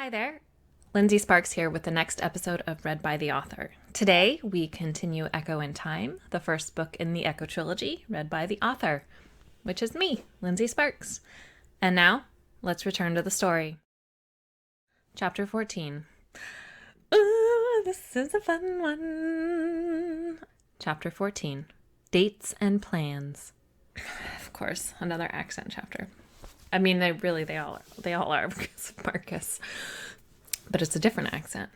Hi there. Lindsey Sparks here with the next episode of Read by the Author. Today, we continue Echo in Time, the first book in the Echo Trilogy, read by the author, which is me, Lindsey Sparks. And now, let's return to the story. Chapter 14. Ooh, this is a fun one. Chapter 14. Dates and Plans. Of course, another accent chapter. I mean, they all are because of Marcus. But it's a different accent.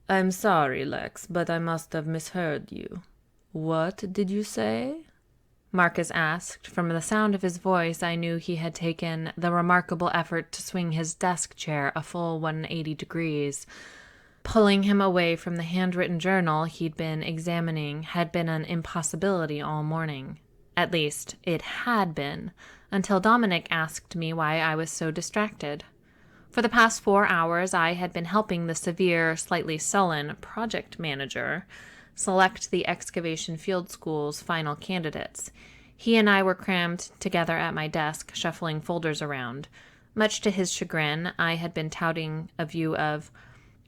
I'm sorry, Lex, but I must have misheard you. What did you say? Marcus asked. From the sound of his voice, I knew he had taken the remarkable effort to swing his desk chair a full 180 degrees. Pulling him away from the handwritten journal he'd been examining had been an impossibility all morning. At least, it had been, until Dominic asked me why I was so distracted. For the past 4 hours, I had been helping the severe, slightly sullen project manager select the excavation field school's final candidates. He and I were crammed together at my desk, shuffling folders around. Much to his chagrin, I had been touting a view of,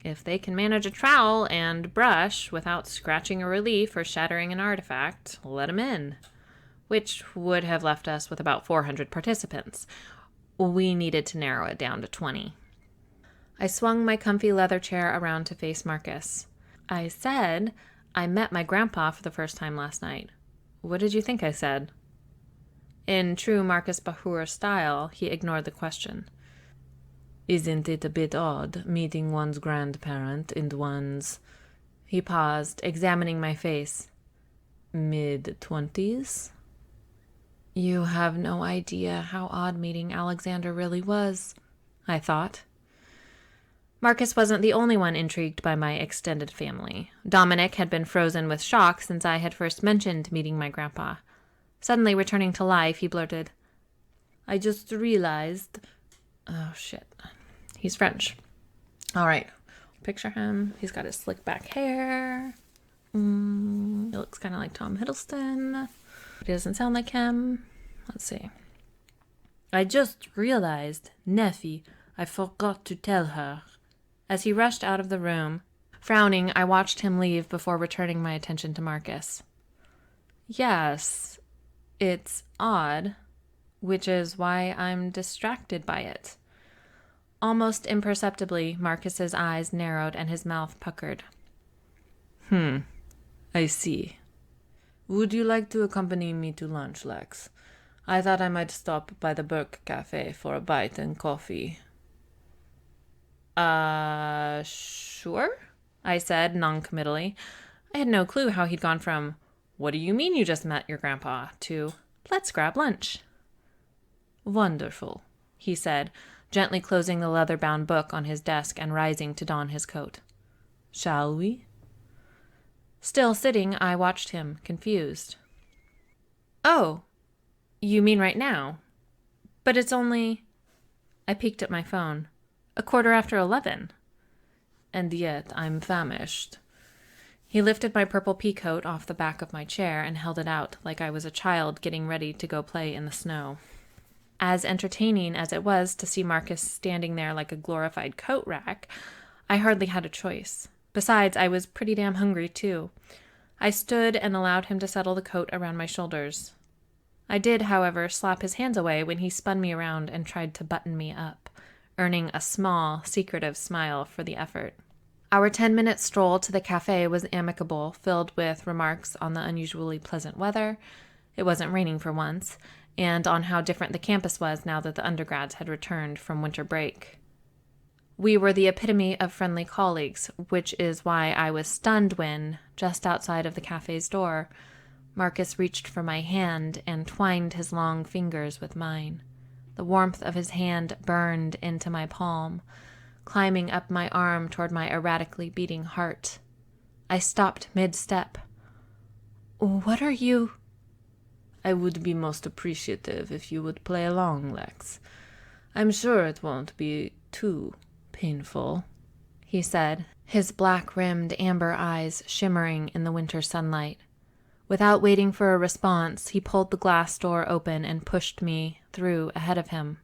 if they can manage a trowel and brush without scratching a relief or shattering an artifact, let 'em in. Which would have left us with about 400 participants. We needed to narrow it down to 20. I swung my comfy leather chair around to face Marcus. I said I met my grandpa for the first time last night. What did you think I said? In true Marcus Bahur style, he ignored the question. Isn't it a bit odd, meeting one's grandparent in one's... He paused, examining my face. Mid-20s? You have no idea how odd meeting Alexander really was, I thought. Marcus wasn't the only one intrigued by my extended family. Dominic had been frozen with shock since I had first mentioned meeting my grandpa. Suddenly returning to life, he blurted, I just realized... Oh, shit. He's French. All right. Picture him. He's got his slick back hair. He looks kind of like Tom Hiddleston. He doesn't sound like him. Let's see. I just realized, Neffy, I forgot to tell her. As he rushed out of the room, frowning, I watched him leave before returning my attention to Marcus. Yes, it's odd, which is why I'm distracted by it. Almost imperceptibly, Marcus's eyes narrowed and his mouth puckered. I see. Would you like to accompany me to lunch, Lex? I thought I might stop by the Burke Cafe for a bite and coffee. Sure, I said noncommittally. I had no clue how he'd gone from, what do you mean you just met your grandpa, to, let's grab lunch. Wonderful, he said, gently closing the leather-bound book on his desk and rising to don his coat. Shall we? Still sitting, I watched him, confused. Oh, you mean right now? But it's only... I peeked at my phone. 11:15. And yet I'm famished. He lifted my purple pea coat off the back of my chair and held it out like I was a child getting ready to go play in the snow. As entertaining as it was to see Marcus standing there like a glorified coat rack, I hardly had a choice. Besides, I was pretty damn hungry, too. I stood and allowed him to settle the coat around my shoulders. I did, however, slap his hands away when he spun me around and tried to button me up, earning a small, secretive smile for the effort. Our 10-minute stroll to the cafe was amicable, filled with remarks on the unusually pleasant weather, it wasn't raining for once, and on how different the campus was now that the undergrads had returned from winter break. We were the epitome of friendly colleagues, which is why I was stunned when, just outside of the cafe's door, Marcus reached for my hand and twined his long fingers with mine. The warmth of his hand burned into my palm, climbing up my arm toward my erratically beating heart. I stopped mid-step. What are you... I would be most appreciative if you would play along, Lex. I'm sure it won't be too painful, he said, his black-rimmed amber eyes shimmering in the winter sunlight. Without waiting for a response, he pulled the glass door open and pushed me through ahead of him.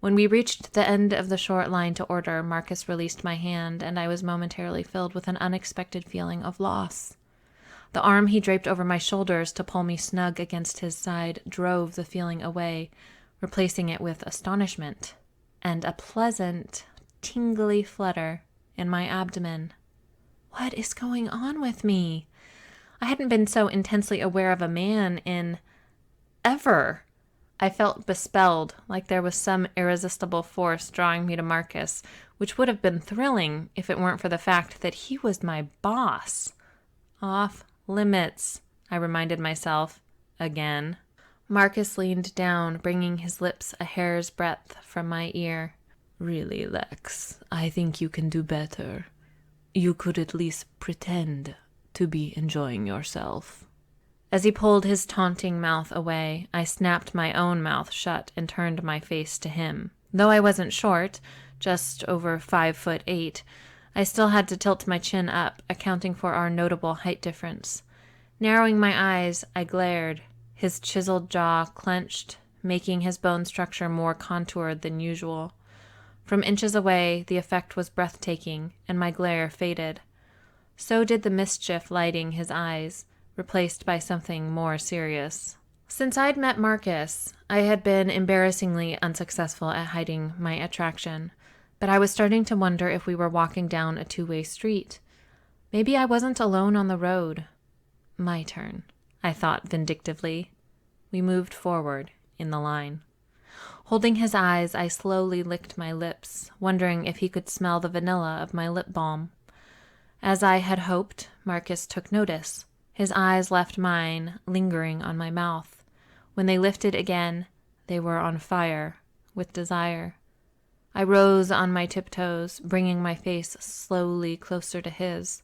When we reached the end of the short line to order, Marcus released my hand, and I was momentarily filled with an unexpected feeling of loss. The arm he draped over my shoulders to pull me snug against his side drove the feeling away, replacing it with astonishment and a pleasant, tingly flutter in my abdomen. What is going on with me? I hadn't been so intensely aware of a man in ever. I felt bespelled, like there was some irresistible force drawing me to Marcus, which would have been thrilling if it weren't for the fact that he was my boss. Off limits, I reminded myself, again. Marcus leaned down, bringing his lips a hair's breadth from my ear. Really, Lex, I think you can do better. You could at least pretend to be enjoying yourself. As he pulled his taunting mouth away, I snapped my own mouth shut and turned my face to him. Though I wasn't short, just over 5'8", I still had to tilt my chin up, accounting for our notable height difference. Narrowing my eyes, I glared, his chiseled jaw clenched, making his bone structure more contoured than usual. From inches away, the effect was breathtaking, and my glare faded. So did the mischief lighting his eyes, replaced by something more serious. Since I'd met Marcus, I had been embarrassingly unsuccessful at hiding my attraction, but I was starting to wonder if we were walking down a two-way street. Maybe I wasn't alone on the road. My turn, I thought vindictively. We moved forward in the line. Holding his eyes, I slowly licked my lips, wondering if he could smell the vanilla of my lip balm. As I had hoped, Marcus took notice. His eyes left mine, lingering on my mouth. When they lifted again, they were on fire with desire. I rose on my tiptoes, bringing my face slowly closer to his.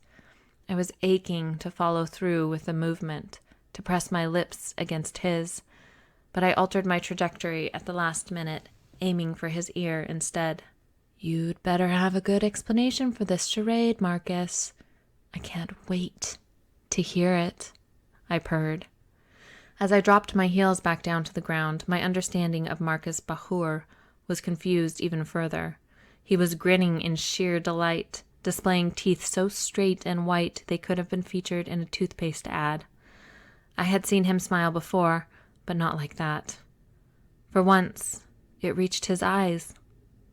I was aching to follow through with the movement, to press my lips against his, but I altered my trajectory at the last minute, aiming for his ear instead. You'd better have a good explanation for this charade, Marcus. I can't wait to hear it, I purred. As I dropped my heels back down to the ground, my understanding of Marcus Bahur was confused even further. He was grinning in sheer delight, displaying teeth so straight and white they could have been featured in a toothpaste ad. I had seen him smile before, but not like that. For once, it reached his eyes.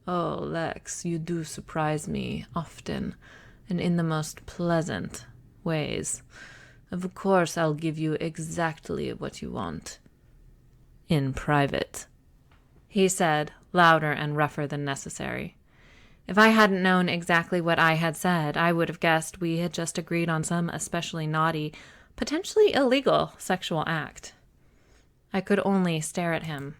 Oh, Lex, you do surprise me often, and in the most pleasant ways. Of course, I'll give you exactly what you want. In private, he said, louder and rougher than necessary. If I hadn't known exactly what I had said, I would have guessed we had just agreed on some especially naughty, potentially illegal sexual act. I could only stare at him.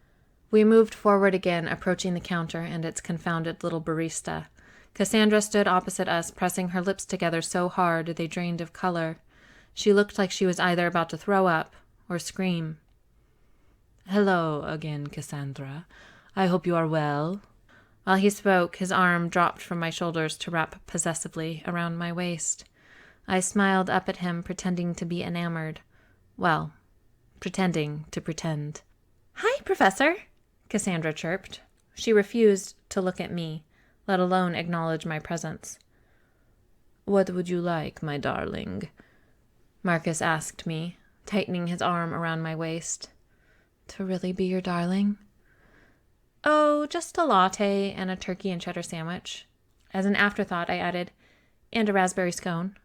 We moved forward again, approaching the counter and its confounded little barista. Cassandra stood opposite us, pressing her lips together so hard they drained of color. She looked like she was either about to throw up or scream. Hello again, Cassandra. I hope you are well. While he spoke, his arm dropped from my shoulders to wrap possessively around my waist. I smiled up at him, pretending to be enamored. Well, pretending to pretend. Hi, Professor, Cassandra chirped. She refused to look at me, let alone acknowledge my presence. What would you like, my darling? Marcus asked me, tightening his arm around my waist. To really be your darling? Oh, just a latte and a turkey and cheddar sandwich. As an afterthought, I added, and a raspberry scone.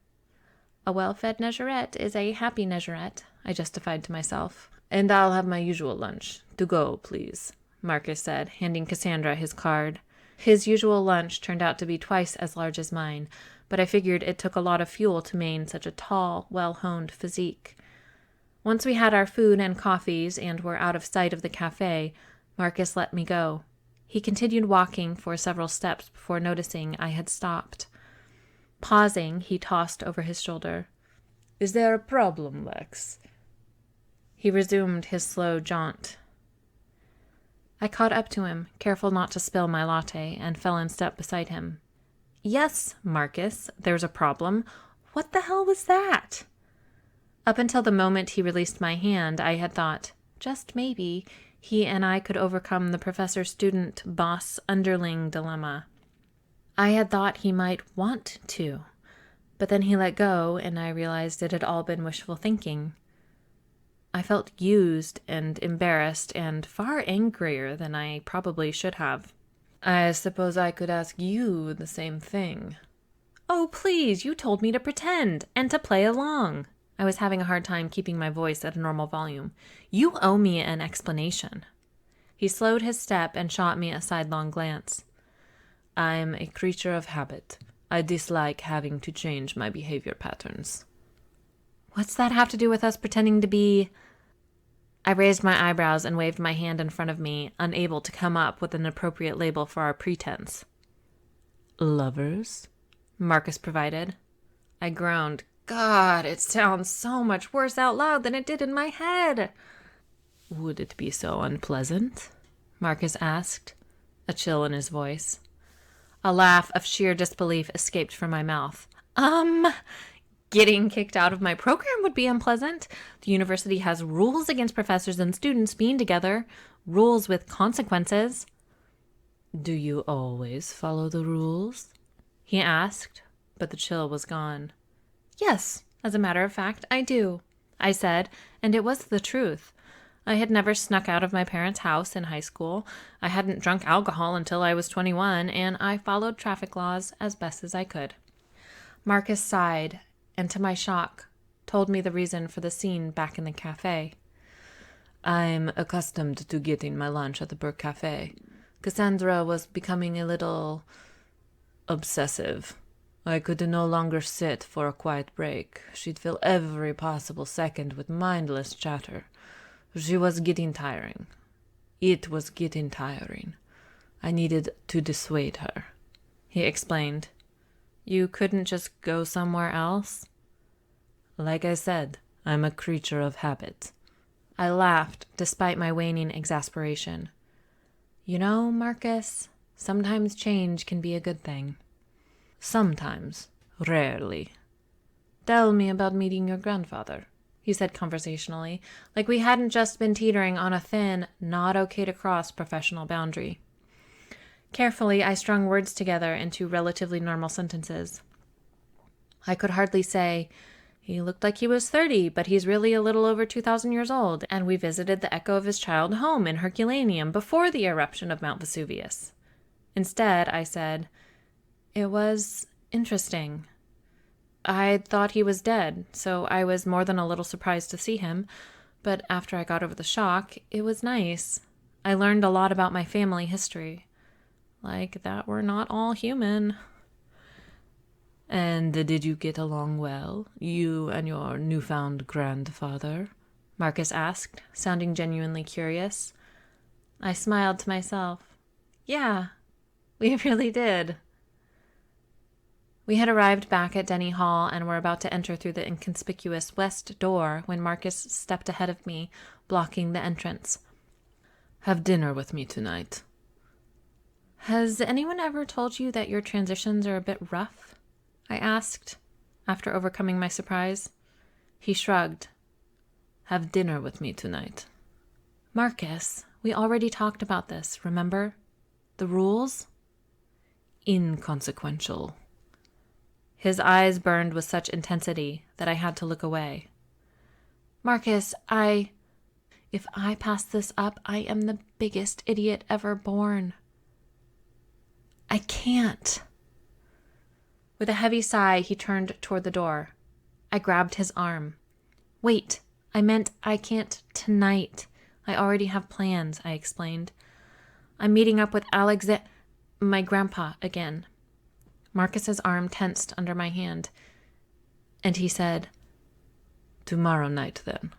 A well-fed Negerette is a happy Negerette, I justified to myself. And I'll have my usual lunch. To go, please, Marcus said, handing Cassandra his card. His usual lunch turned out to be twice as large as mine, but I figured it took a lot of fuel to maintain such a tall, well-honed physique. Once we had our food and coffees and were out of sight of the cafe, Marcus let me go. He continued walking for several steps before noticing I had stopped. Pausing, he tossed over his shoulder. Is there a problem, Lex? He resumed his slow jaunt. I caught up to him, careful not to spill my latte, and fell in step beside him. Yes, Marcus, there's a problem. What the hell was that? Up until the moment he released my hand, I had thought, just maybe, he and I could overcome the professor-student boss-underling dilemma. I had thought he might want to, but then he let go, and I realized it had all been wishful thinking. I felt used and embarrassed and far angrier than I probably should have. I suppose I could ask you the same thing. Oh, please, you told me to pretend and to play along. I was having a hard time keeping my voice at a normal volume. You owe me an explanation. He slowed his step and shot me a sidelong glance. I'm a creature of habit. I dislike having to change my behavior patterns. What's that have to do with us pretending to be... I raised my eyebrows and waved my hand in front of me, unable to come up with an appropriate label for our pretense. Lovers? Marcus provided. I groaned. God, it sounds so much worse out loud than it did in my head. Would it be so unpleasant? Marcus asked, a chill in his voice. A laugh of sheer disbelief escaped from my mouth. Getting kicked out of my program would be unpleasant. The university has rules against professors and students being together, rules with consequences. Do you always follow the rules? He asked, but the chill was gone. Yes, as a matter of fact, I do, I said, and it was the truth. I had never snuck out of my parents' house in high school. I hadn't drunk alcohol until I was 21, and I followed traffic laws as best as I could. Marcus sighed, and to my shock, told me the reason for the scene back in the cafe. I'm accustomed to getting my lunch at the Burke Cafe. Cassandra was becoming a little obsessive. I could no longer sit for a quiet break. She'd fill every possible second with mindless chatter. She was getting tiring. It was getting tiring. I needed to dissuade her. He explained. You couldn't just go somewhere else? Like I said, I'm a creature of habit. I laughed, despite my waning exasperation. You know, Marcus, sometimes change can be a good thing. Sometimes. Rarely. Tell me about meeting your grandfather, he said conversationally, like we hadn't just been teetering on a thin, not okay to cross professional boundary. Carefully, I strung words together into relatively normal sentences. I could hardly say, he looked like he was 30, but he's really a little over 2,000 years old, and we visited the echo of his child home in Herculaneum before the eruption of Mount Vesuvius. Instead, I said, it was interesting. I'd thought he was dead, so I was more than a little surprised to see him, but after I got over the shock, it was nice. I learned a lot about my family history. Like that we're not all human. And did you get along well, you and your newfound grandfather? Marcus asked, sounding genuinely curious. I smiled to myself. Yeah, we really did. We had arrived back at Denny Hall and were about to enter through the inconspicuous west door when Marcus stepped ahead of me, blocking the entrance. Have dinner with me tonight. Has anyone ever told you that your transitions are a bit rough? I asked, after overcoming my surprise. He shrugged. Have dinner with me tonight. Marcus, we already talked about this, remember? The rules? Inconsequential. His eyes burned with such intensity that I had to look away. Marcus, if I pass this up, I am the biggest idiot ever born. I can't. With a heavy sigh, he turned toward the door. I grabbed his arm. Wait, I meant I can't tonight. I already have plans, I explained. I'm meeting up with my grandpa again. Marcus's arm tensed under my hand, and he said, Tomorrow night, then.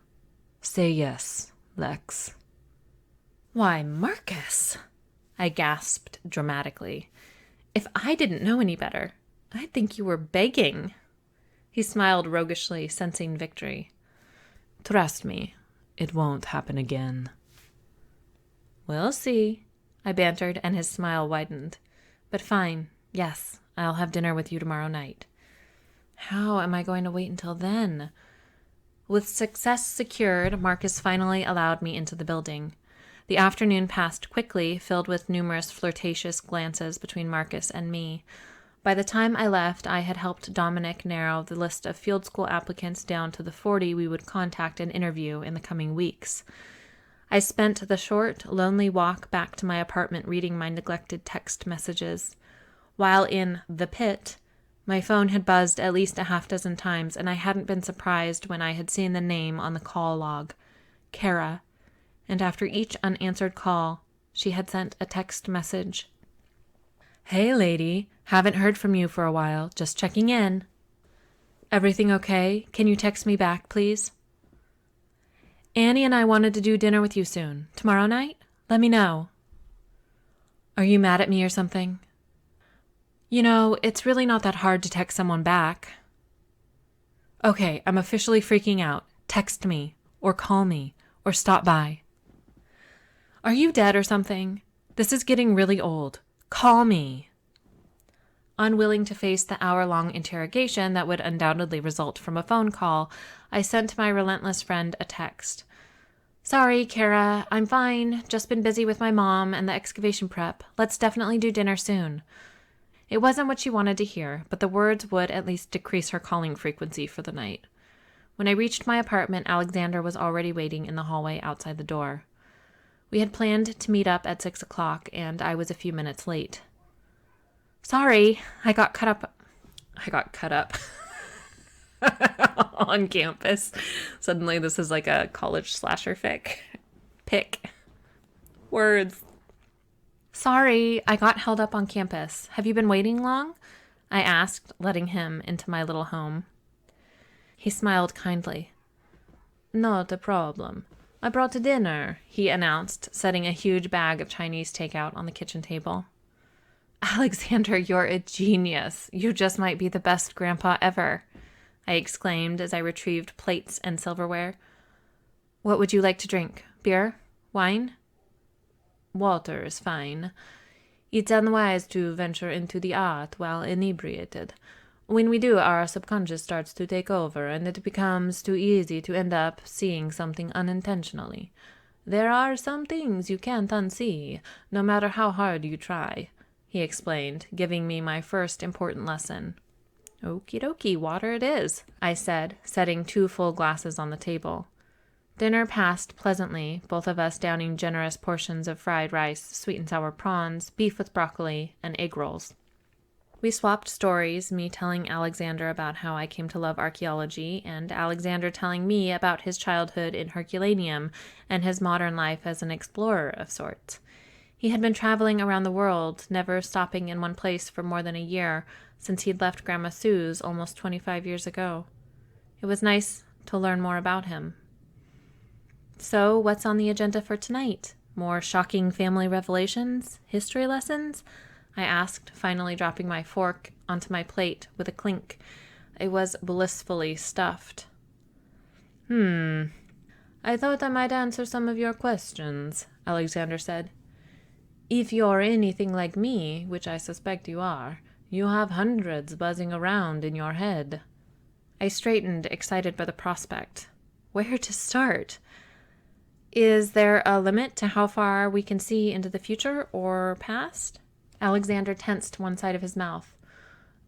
Say yes, Lex. Why, Marcus, I gasped dramatically. If I didn't know any better, I'd think you were begging. He smiled roguishly, sensing victory. Trust me, it won't happen again. We'll see, I bantered, and his smile widened. But fine, yes, I'll have dinner with you tomorrow night. How am I going to wait until then? With success secured, Marcus finally allowed me into the building. The afternoon passed quickly, filled with numerous flirtatious glances between Marcus and me. By the time I left, I had helped Dominic narrow the list of field school applicants down to the 40 we would contact and interview in the coming weeks. I spent the short, lonely walk back to my apartment reading my neglected text messages. While in the pit, my phone had buzzed at least a half dozen times, and I hadn't been surprised when I had seen the name on the call log, Kara, and after each unanswered call, she had sent a text message. "Hey, lady, haven't heard from you for a while, just checking in. Everything okay? Can you text me back, please? Annie and I wanted to do dinner with you soon. Tomorrow night? Let me know. Are you mad at me or something? You know, it's really not that hard to text someone back. Okay, I'm officially freaking out. Text me, or call me, or stop by. Are you dead or something? This is getting really old. Call me." Unwilling to face the hour-long interrogation that would undoubtedly result from a phone call, I sent my relentless friend a text. "Sorry, Kara, I'm fine. Just been busy with my mom and the excavation prep. Let's definitely do dinner soon." It wasn't what she wanted to hear, but the words would at least decrease her calling frequency for the night. When I reached my apartment, Alexander was already waiting in the hallway outside the door. We had planned to meet up at 6 o'clock, and I was a few minutes late. "Sorry, I got cut up on campus." Suddenly this is like a college slasher pick. Words. "Sorry, I got held up on campus. Have you been waiting long?" I asked, letting him into my little home. He smiled kindly. "Not a problem. I brought dinner," he announced, setting a huge bag of Chinese takeout on the kitchen table. "Alexander, you're a genius. You just might be the best grandpa ever," I exclaimed as I retrieved plates and silverware. "What would you like to drink? Beer? Wine?" "Water is fine. It's unwise to venture into the art while inebriated. When we do, our subconscious starts to take over, and it becomes too easy to end up seeing something unintentionally. There are some things you can't unsee, no matter how hard you try," he explained, giving me my first important lesson. "Okie dokie, water it is," I said, setting 2 full glasses on the table. Dinner passed pleasantly, both of us downing generous portions of fried rice, sweet and sour prawns, beef with broccoli, and egg rolls. We swapped stories, me telling Alexander about how I came to love archaeology, and Alexander telling me about his childhood in Herculaneum and his modern life as an explorer of sorts. He had been traveling around the world, never stopping in one place for more than a year, since he'd left Grandma Sue's almost 25 years ago. It was nice to learn more about him. "So, what's on the agenda for tonight? More shocking family revelations? History lessons?" I asked, finally dropping my fork onto my plate with a clink. It was blissfully stuffed. I thought I might answer some of your questions," Alexander said. "If you're anything like me, which I suspect you are, you have hundreds buzzing around in your head." I straightened, excited by the prospect. Where to start? "Is there a limit to how far we can see into the future or past?" Alexander tensed one side of his mouth.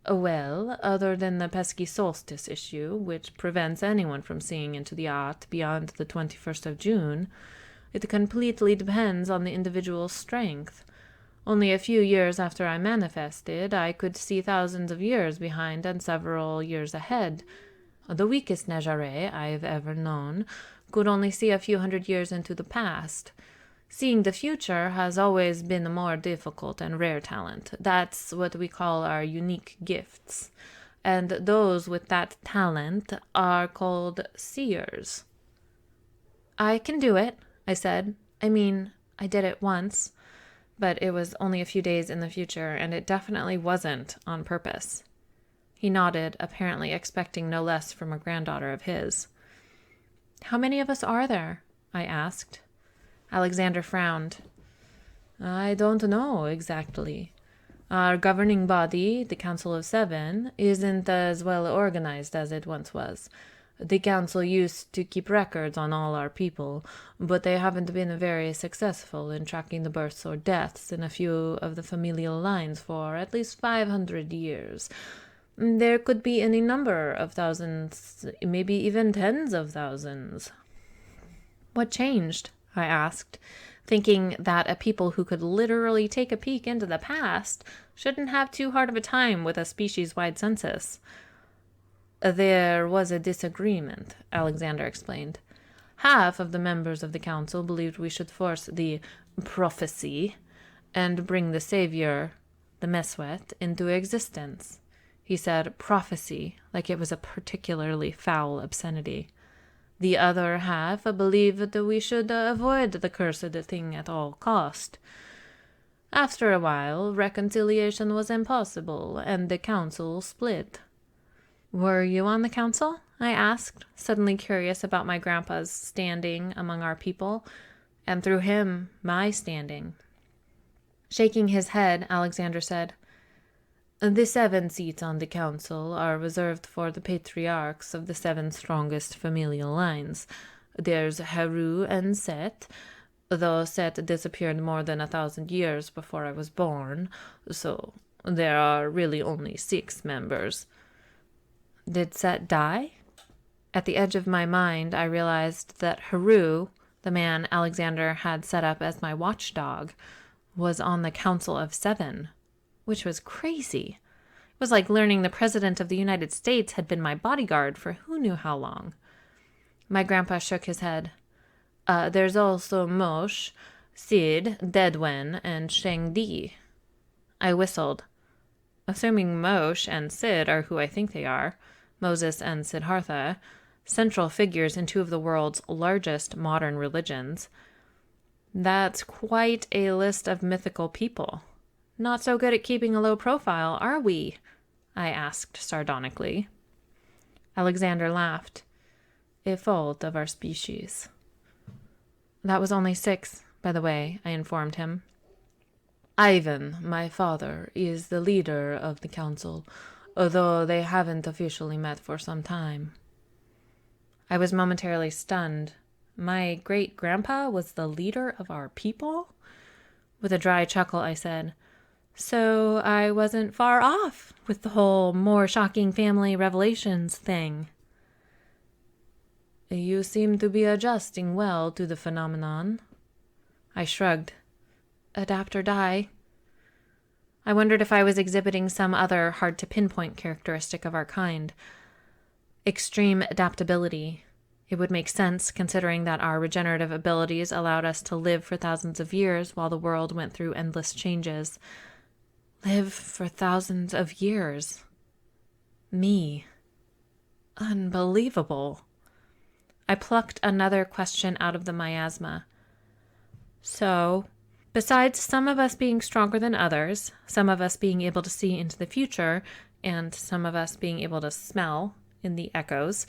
"Well, other than the pesky solstice issue, which prevents anyone from seeing into the art beyond the 21st of June, it completely depends on the individual's strength. Only a few years after I manifested, I could see thousands of years behind and several years ahead. The weakest Nejare I've ever known could only see a few hundred years into the past. Seeing the future has always been a more difficult and rare talent. That's what we call our unique gifts. And those with that talent are called seers." "I can do it," I said. "I mean, I did it once, but it was only a few days in the future, and it definitely wasn't on purpose." He nodded, apparently expecting no less from a granddaughter of his. "How many of us are there?" I asked. Alexander frowned. "I don't know exactly. Our governing body, the Council of Seven, isn't as well organized as it once was. The council used to keep records on all our people, but they haven't been very successful in tracking the births or deaths in a few of the familial lines for at least 500 years. There could be any number of thousands, maybe even tens of thousands. What changed? I asked, thinking that a people who could literally take a peek into the past shouldn't have too hard of a time with a species-wide census. There was a disagreement, Alexander explained. Half of the members of the council believed we should force the prophecy and bring the savior, the Meswet, into existence. He said prophecy like it was a particularly foul obscenity. The other half believed that we should avoid the cursed thing at all cost. After a while, reconciliation was impossible, and the council split. Were you on the council? I asked, suddenly curious about my grandpa's standing among our people, and through him, my standing. Shaking his head, Alexander said, The 7 seats on the council are reserved for the patriarchs of the 7 strongest familial lines. There's Heru and Set, though Set disappeared more than 1,000 years before I was born, so there are really only 6 members. Did Set die? At the edge of my mind, I realized that Heru, the man Alexander had set up as my watchdog, was on the Council of 7, which was crazy. It was like learning the President of the United States had been my bodyguard for who knew how long. My grandpa shook his head. There's also Moshe, Sid, Dedwen, and Shang-Di. I whistled. Assuming Moshe and Sid are who I think they are, Moses and Siddhartha, central figures in 2 of the world's largest modern religions. That's quite a list of mythical people. Not so good at keeping a low profile, are we? I asked sardonically. Alexander laughed. A fault of our species. That was only 6, by the way, I informed him. Ivan, my father, is the leader of the council, although they haven't officially met for some time. I was momentarily stunned. My great-grandpa was the leader of our people? With a dry chuckle, I said, So I wasn't far off with the whole more shocking family revelations thing. You seem to be adjusting well to the phenomenon. I shrugged. Adapt or die. I wondered if I was exhibiting some other hard-to-pinpoint characteristic of our kind. Extreme adaptability. It would make sense, considering that our regenerative abilities allowed us to live for thousands of years while the world went through endless changes. Live for thousands of years. Me. Unbelievable. I plucked another question out of the miasma. So, besides some of us being stronger than others, some of us being able to see into the future, and some of us being able to smell in the echoes,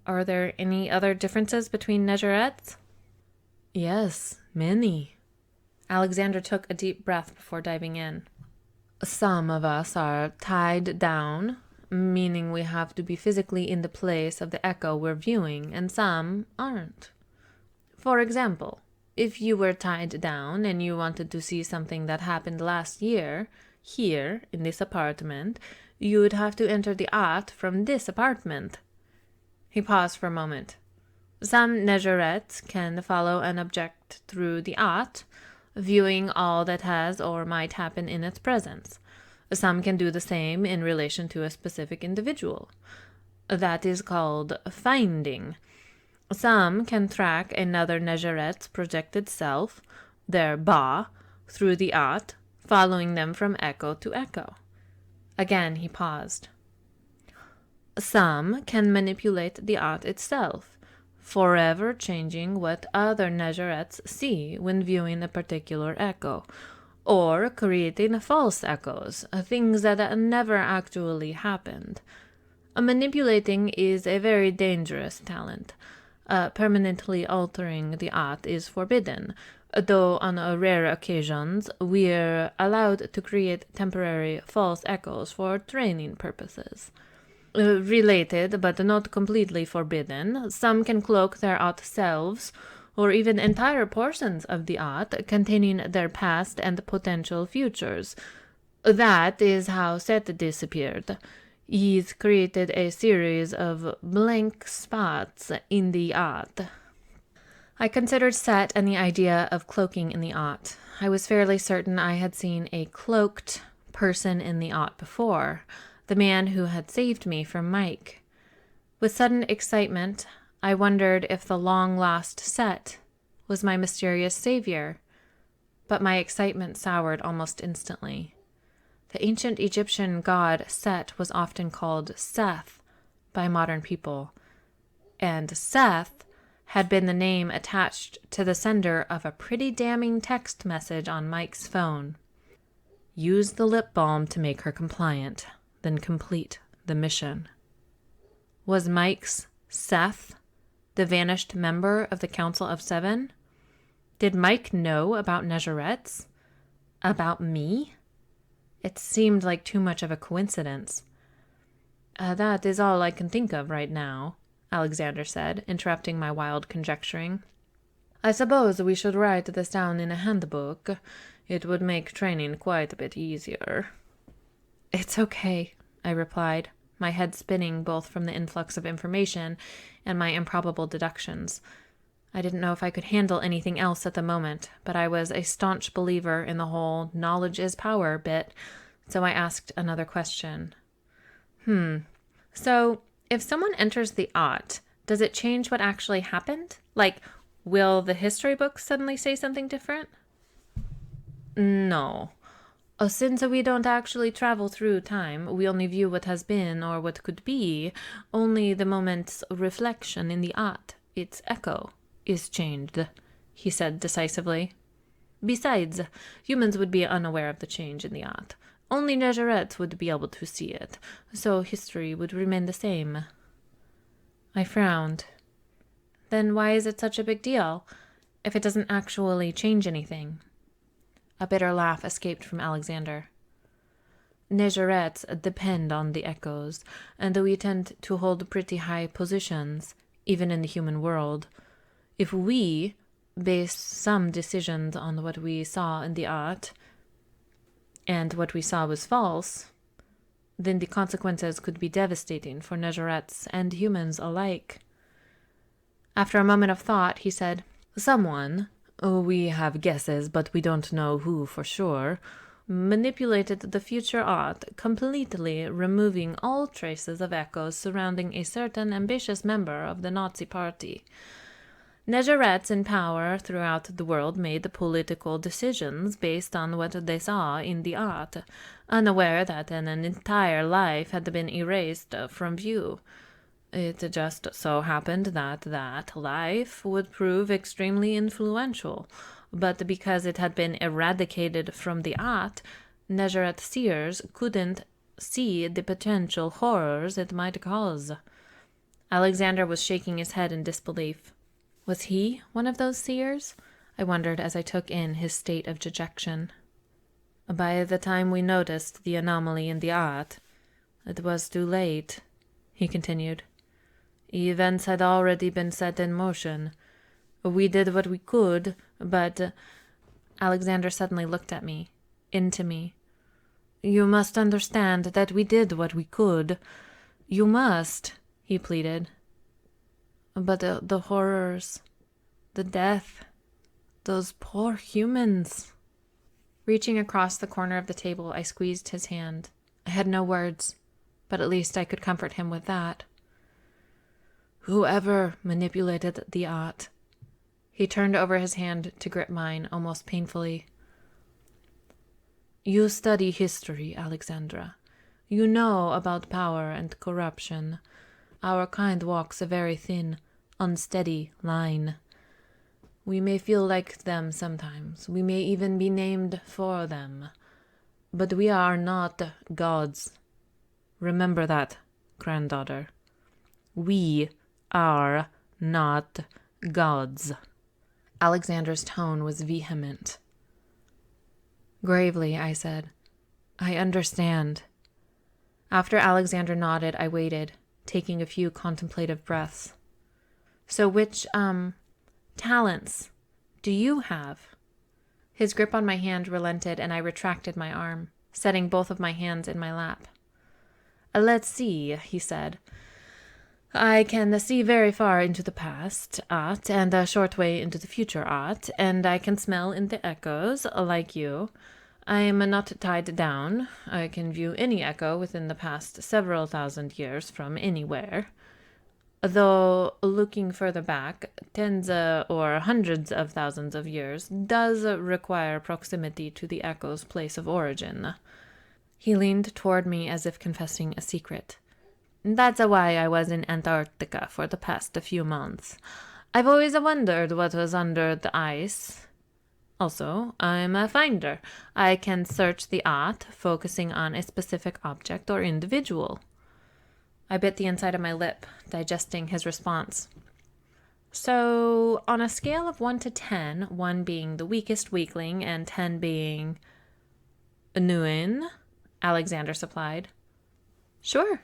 are there any other differences between Negerettes? Yes, many. Alexander took a deep breath before diving in. Some of us are tied down, meaning we have to be physically in the place of the echo we're viewing, and some aren't. For example, if you were tied down and you wanted to see something that happened last year, here, in this apartment, you would have to enter the art from this apartment. He paused for a moment. Some Negerettes can follow an object through the art, viewing all that has or might happen in its presence. Some can do the same in relation to a specific individual. That is called finding. Some can track another Negerette's projected self, their ba, through the art, following them from echo to echo. Again he paused. Some can manipulate the art itself, forever changing what other Negerettes see when viewing a particular echo, or creating false echoes, things that never actually happened. Manipulating is a very dangerous talent. Permanently altering the art is forbidden, though on rare occasions we're allowed to create temporary false echoes for training purposes. Related, but not completely forbidden. Some can cloak their art selves, or even entire portions of the art containing their past and potential futures. That is how Seth disappeared. He's created a series of blank spots in the art. I considered Set and the idea of cloaking in the art. I was fairly certain I had seen a cloaked person in the art before, the man who had saved me from Mike. With sudden excitement, I wondered if the long-lost Set was my mysterious savior, but my excitement soured almost instantly. The ancient Egyptian god Set was often called Seth by modern people, and Seth had been the name attached to the sender of a pretty damning text message on Mike's phone. Use the lip balm to make her compliant, then complete the mission. Was Mike's Seth the vanished member of the Council of Seven? Did Mike know about Negeretz? About me? It seemed like too much of a coincidence. That is all I can think of right now, Alexander said, interrupting my wild conjecturing. I suppose we should write this down in a handbook. It would make training quite a bit easier. It's okay, I replied, my head spinning both from the influx of information and my improbable deductions. I didn't know if I could handle anything else at the moment, but I was a staunch believer in the whole knowledge is power bit, so I asked another question. So, if someone enters the art, does it change what actually happened? Like, will the history books suddenly say something different? No. Since we don't actually travel through time, we only view what has been or what could be, only the moment's reflection in the art, its echo, is changed, he said decisively. Besides, humans would be unaware of the change in the art. Only Negeretz would be able to see it, so history would remain the same. I frowned. Then why is it such a big deal, if it doesn't actually change anything? A bitter laugh escaped from Alexander. Negeretz depend on the echoes, and we tend to hold pretty high positions, even in the human world. If we base some decisions on what we saw in the art, and what we saw was false, then the consequences could be devastating for Negeretz and humans alike. After a moment of thought, he said, Someone, we have guesses, but we don't know who for sure, manipulated the future art, completely removing all traces of echoes surrounding a certain ambitious member of the Nazi Party. Negeretz in power throughout the world made political decisions based on what they saw in the art, unaware that an entire life had been erased from view. It just so happened that that life would prove extremely influential, but because it had been eradicated from the art, Negeretz seers couldn't see the potential horrors it might cause. Alexander was shaking his head in disbelief. Was he one of those seers? I wondered as I took in his state of dejection. By the time we noticed the anomaly in the art, it was too late, he continued. Events had already been set in motion. We did what we could, but... Alexander suddenly looked at me, into me. You must understand that we did what we could. You must, he pleaded. But the horrors, the death, those poor humans. Reaching across the corner of the table, I squeezed his hand. I had no words, but at least I could comfort him with that. Whoever manipulated the art. He turned over his hand to grip mine almost painfully. You study history, Alexandra. You know about power and corruption. Our kind walks a very thin, unsteady line. We may feel like them sometimes. We may even be named for them. But we are not gods. Remember that, granddaughter. We are not gods. Alexander's tone was vehement. Gravely, I said, I understand. After Alexander nodded, I waited, taking a few contemplative breaths. So which, talents do you have? His grip on my hand relented, and I retracted my arm, setting both of my hands in my lap. Let's see, he said. I can see very far into the past, and a short way into the future, and I can smell in the echoes, like you. I am not tied down. I can view any echo within the past several thousand years from anywhere. Though looking further back, tens or hundreds of thousands of years does require proximity to the echo's place of origin. He leaned toward me as if confessing a secret. That's why I was in Antarctica for the past few months. I've always wondered what was under the ice. Also, I'm a finder. I can search the art, focusing on a specific object or individual. I bit the inside of my lip, digesting his response. So, on a scale of 1 to 10, 1 being the weakest weakling and 10 being Nuin, Alexander supplied. Sure.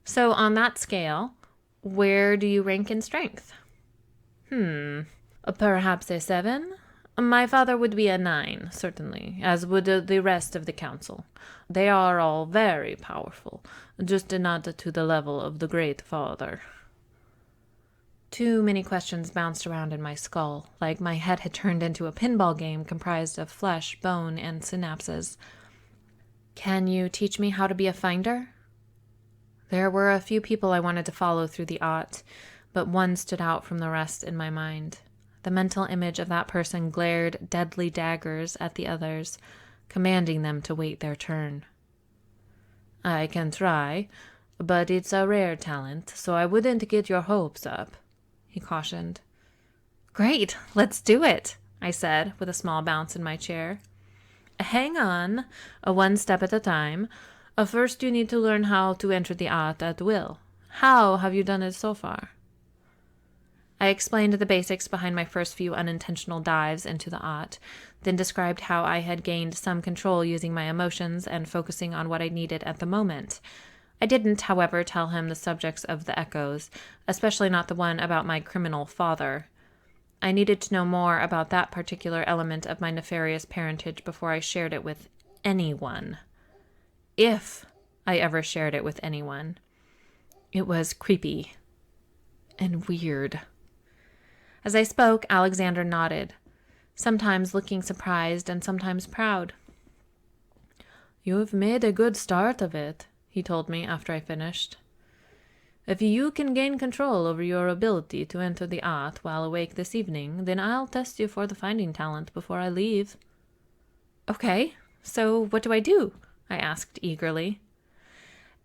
So, on that scale, where do you rank in strength? Perhaps a 7? My father would be a 9, certainly, as would the rest of the council. They are all very powerful, just not to the level of the Great Father. Too many questions bounced around in my skull, like my head had turned into a pinball game comprised of flesh, bone, and synapses. Can you teach me how to be a finder? There were a few people I wanted to follow through the art, but one stood out from the rest in my mind. The mental image of that person glared deadly daggers at the others, commanding them to wait their turn. I can try, but it's a rare talent, so I wouldn't get your hopes up, he cautioned. Great, let's do it, I said, with a small bounce in my chair. Hang on, one step at a time. First, you need to learn how to enter the art at will. How have you done it so far? I explained the basics behind my first few unintentional dives into the art, then described how I had gained some control using my emotions and focusing on what I needed at the moment. I didn't, however, tell him the subjects of the echoes, especially not the one about my criminal father. I needed to know more about that particular element of my nefarious parentage before I shared it with anyone. If I ever shared it with anyone. It was creepy and weird. As I spoke, Alexander nodded, sometimes looking surprised and sometimes proud. You've made a good start of it, he told me after I finished. If you can gain control over your ability to enter the art while awake this evening, then I'll test you for the finding talent before I leave. Okay, so what do I do? I asked eagerly.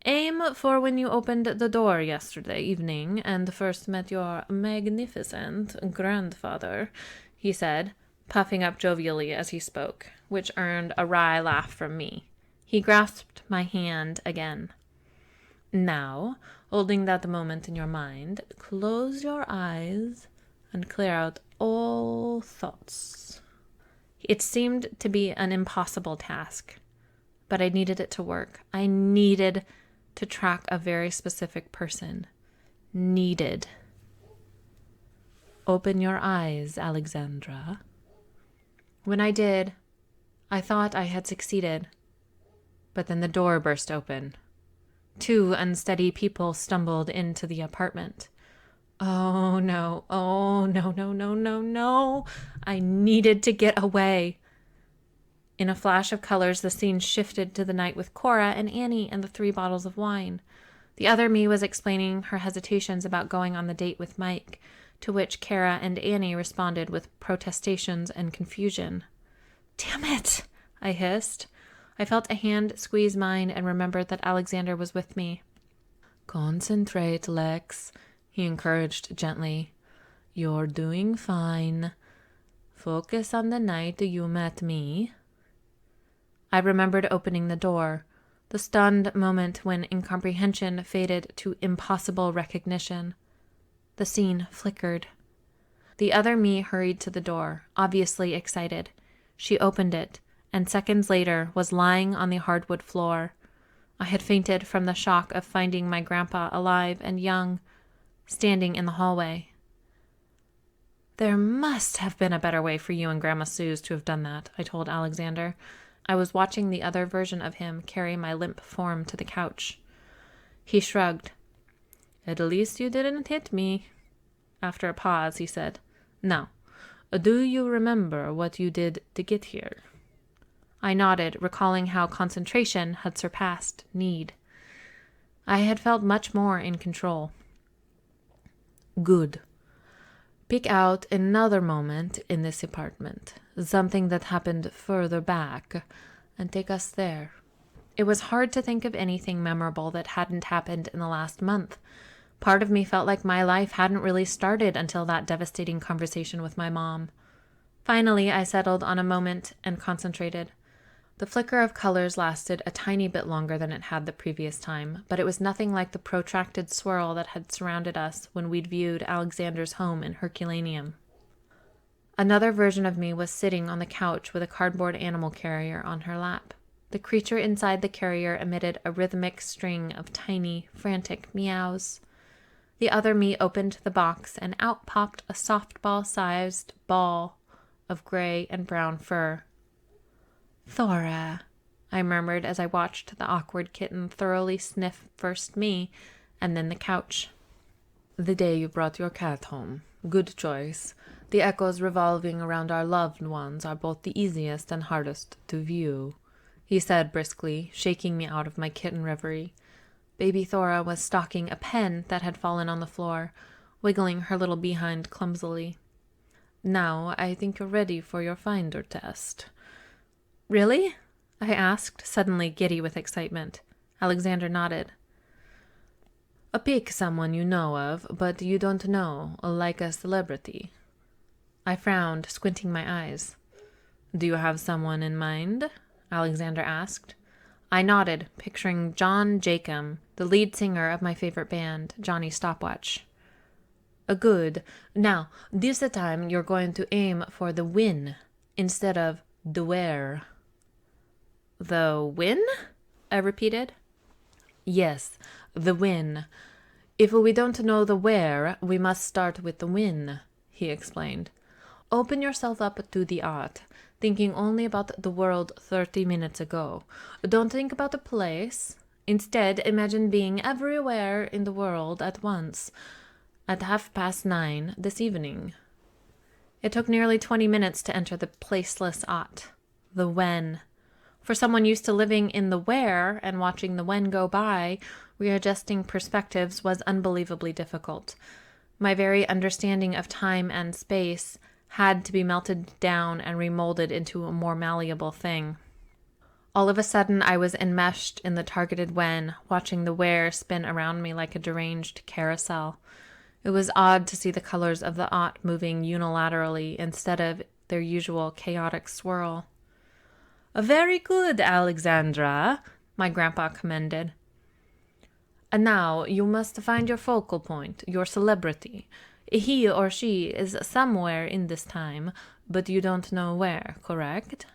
Aim for when you opened the door yesterday evening and first met your magnificent grandfather, he said, puffing up jovially as he spoke, which earned a wry laugh from me. He grasped my hand again. Now, holding that moment in your mind, close your eyes and clear out all thoughts. It seemed to be an impossible task, but I needed it to work. I needed to track a very specific person. Needed. Open your eyes, Alexandra. When I did, I thought I had succeeded, but then the door burst open. 2 unsteady people stumbled into the apartment. Oh no, no. I needed to get away. In a flash of colors, the scene shifted to the night with Cora and Annie and the 3 bottles of wine. The other me was explaining her hesitations about going on the date with Mike, to which Kara and Annie responded with protestations and confusion. Damn it, I hissed. I felt a hand squeeze mine and remembered that Alexander was with me. Concentrate, Lex, he encouraged gently. You're doing fine. Focus on the night you met me. I remembered opening the door, the stunned moment when incomprehension faded to impossible recognition. The scene flickered. The other me hurried to the door, obviously excited. She opened it, and seconds later was lying on the hardwood floor. I had fainted from the shock of finding my grandpa alive and young, standing in the hallway. There must have been a better way for you and Grandma Suze to have done that, I told Alexander. I was watching the other version of him carry my limp form to the couch. He shrugged. At least you didn't hit me. After a pause, he said, Now, do you remember what you did to get here? I nodded, recalling how concentration had surpassed need. I had felt much more in control. Good. Pick out another moment in this apartment, something that happened further back, and take us there. It was hard to think of anything memorable that hadn't happened in the last month. Part of me felt like my life hadn't really started until that devastating conversation with my mom. Finally, I settled on a moment and concentrated. The flicker of colors lasted a tiny bit longer than it had the previous time, but it was nothing like the protracted swirl that had surrounded us when we'd viewed Alexander's home in Herculaneum. Another version of me was sitting on the couch with a cardboard animal carrier on her lap. The creature inside the carrier emitted a rhythmic string of tiny, frantic meows. The other me opened the box, and out popped a softball-sized ball of gray and brown fur. Thora, I murmured as I watched the awkward kitten thoroughly sniff first me and then the couch. The day you brought your cat home. Good choice. The echoes revolving around our loved ones are both the easiest and hardest to view, he said briskly, shaking me out of my kitten reverie. Baby Thora was stalking a pen that had fallen on the floor, wiggling her little behind clumsily. Now I think you're ready for your finder test. Really? I asked, suddenly giddy with excitement. Alexander nodded. Pick someone you know of, but you don't know, like a celebrity. I frowned, squinting my eyes. Do you have someone in mind? Alexander asked. I nodded, picturing John Jacob, the lead singer of my favorite band, Johnny Stopwatch. Good. Now, this time you're going to aim for the win instead of the where. The win? I repeated. Yes, the win. If we don't know the where, we must start with the win, he explained. Open yourself up to the art, thinking only about the world 30 minutes ago. Don't think about the place. Instead, imagine being everywhere in the world at once, at 9:30 this evening. It took nearly 20 minutes to enter the placeless art, the when. For someone used to living in the where and watching the when go by, readjusting perspectives was unbelievably difficult. My very understanding of time and space had to be melted down and remolded into a more malleable thing. All of a sudden, I was enmeshed in the targeted when, watching the where spin around me like a deranged carousel. It was odd to see the colors of the aught moving unilaterally instead of their usual chaotic swirl. Very good, Alexandra, my grandpa commended. And now you must find your focal point, your celebrity. He or she is somewhere in this time, but you don't know where, correct?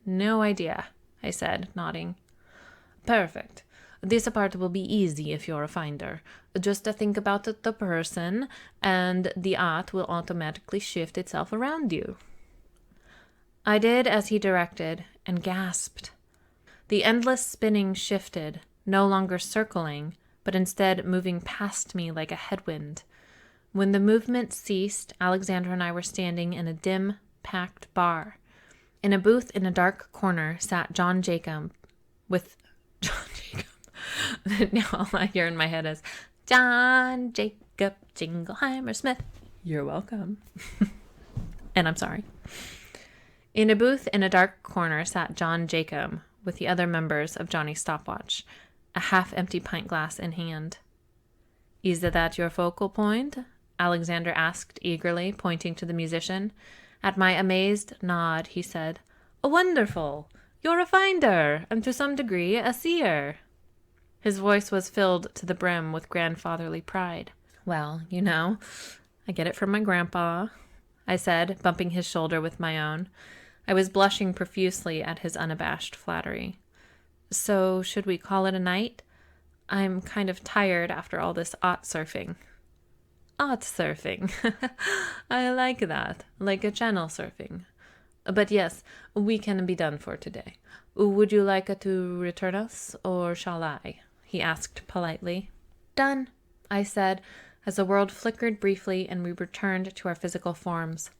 No idea, I said, nodding. Perfect. This part will be easy if you're a finder. Just think about the person, and the art will automatically shift itself around you. I did as he directed, and gasped. The endless spinning shifted, no longer circling, but instead moving past me like a headwind. When the movement ceased, Alexandra and I were standing in a dim, packed bar. In a booth in a dark corner sat John Jacob with... John Jacob. Now all I hear in my head is, John Jacob Jingleheimer Smith. You're welcome. And I'm sorry. In a booth in a dark corner sat John Jacob with the other members of Johnny Stopwatch, a half-empty pint glass in hand. Is that your focal point? Alexander asked eagerly, pointing to the musician. At my amazed nod, he said, Wonderful! You're a finder, and to some degree a seer. His voice was filled to the brim with grandfatherly pride. Well, I get it from my grandpa, I said, bumping his shoulder with my own. I was blushing profusely at his unabashed flattery. So should we call it a night? I'm kind of tired after all this ot surfing. Ot surfing. I like that. Like a channel surfing. But yes, we can be done for today. Would you like to return us, or shall I? He asked politely. Done, I said, as the world flickered briefly and we returned to our physical forms.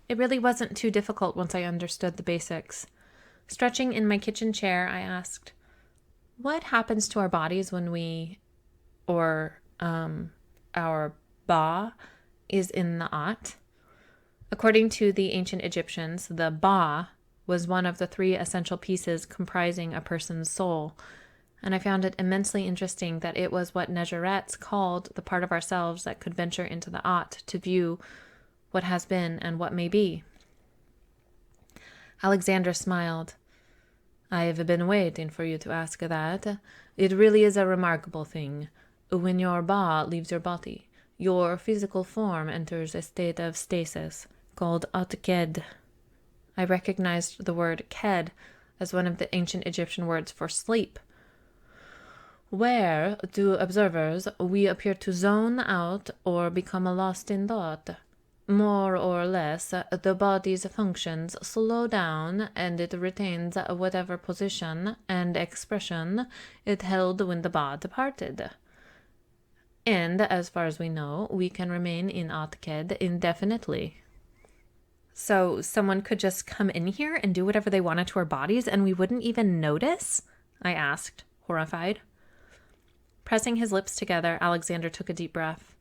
It really wasn't too difficult once I understood the basics. Stretching in my kitchen chair, I asked, what happens to our bodies when our ba is in the ot? According to the ancient Egyptians, the ba was one of the 3 essential pieces comprising a person's soul, and I found it immensely interesting that it was what Negerettes called the part of ourselves that could venture into the ot to view what has been and what may be. Alexandra smiled. I have been waiting for you to ask that. It really is a remarkable thing. When your ba leaves your body, your physical form enters a state of stasis called atked. I recognized the word ked as one of the ancient Egyptian words for sleep, where, to observers, we appear to zone out or become lost in thought. More or less, the body's functions slow down and it retains whatever position and expression it held when the ba departed. And, as far as we know, we can remain in Atked indefinitely. So someone could just come in here and do whatever they wanted to our bodies and we wouldn't even notice? I asked, horrified. Pressing his lips together, Alexander took a deep breath.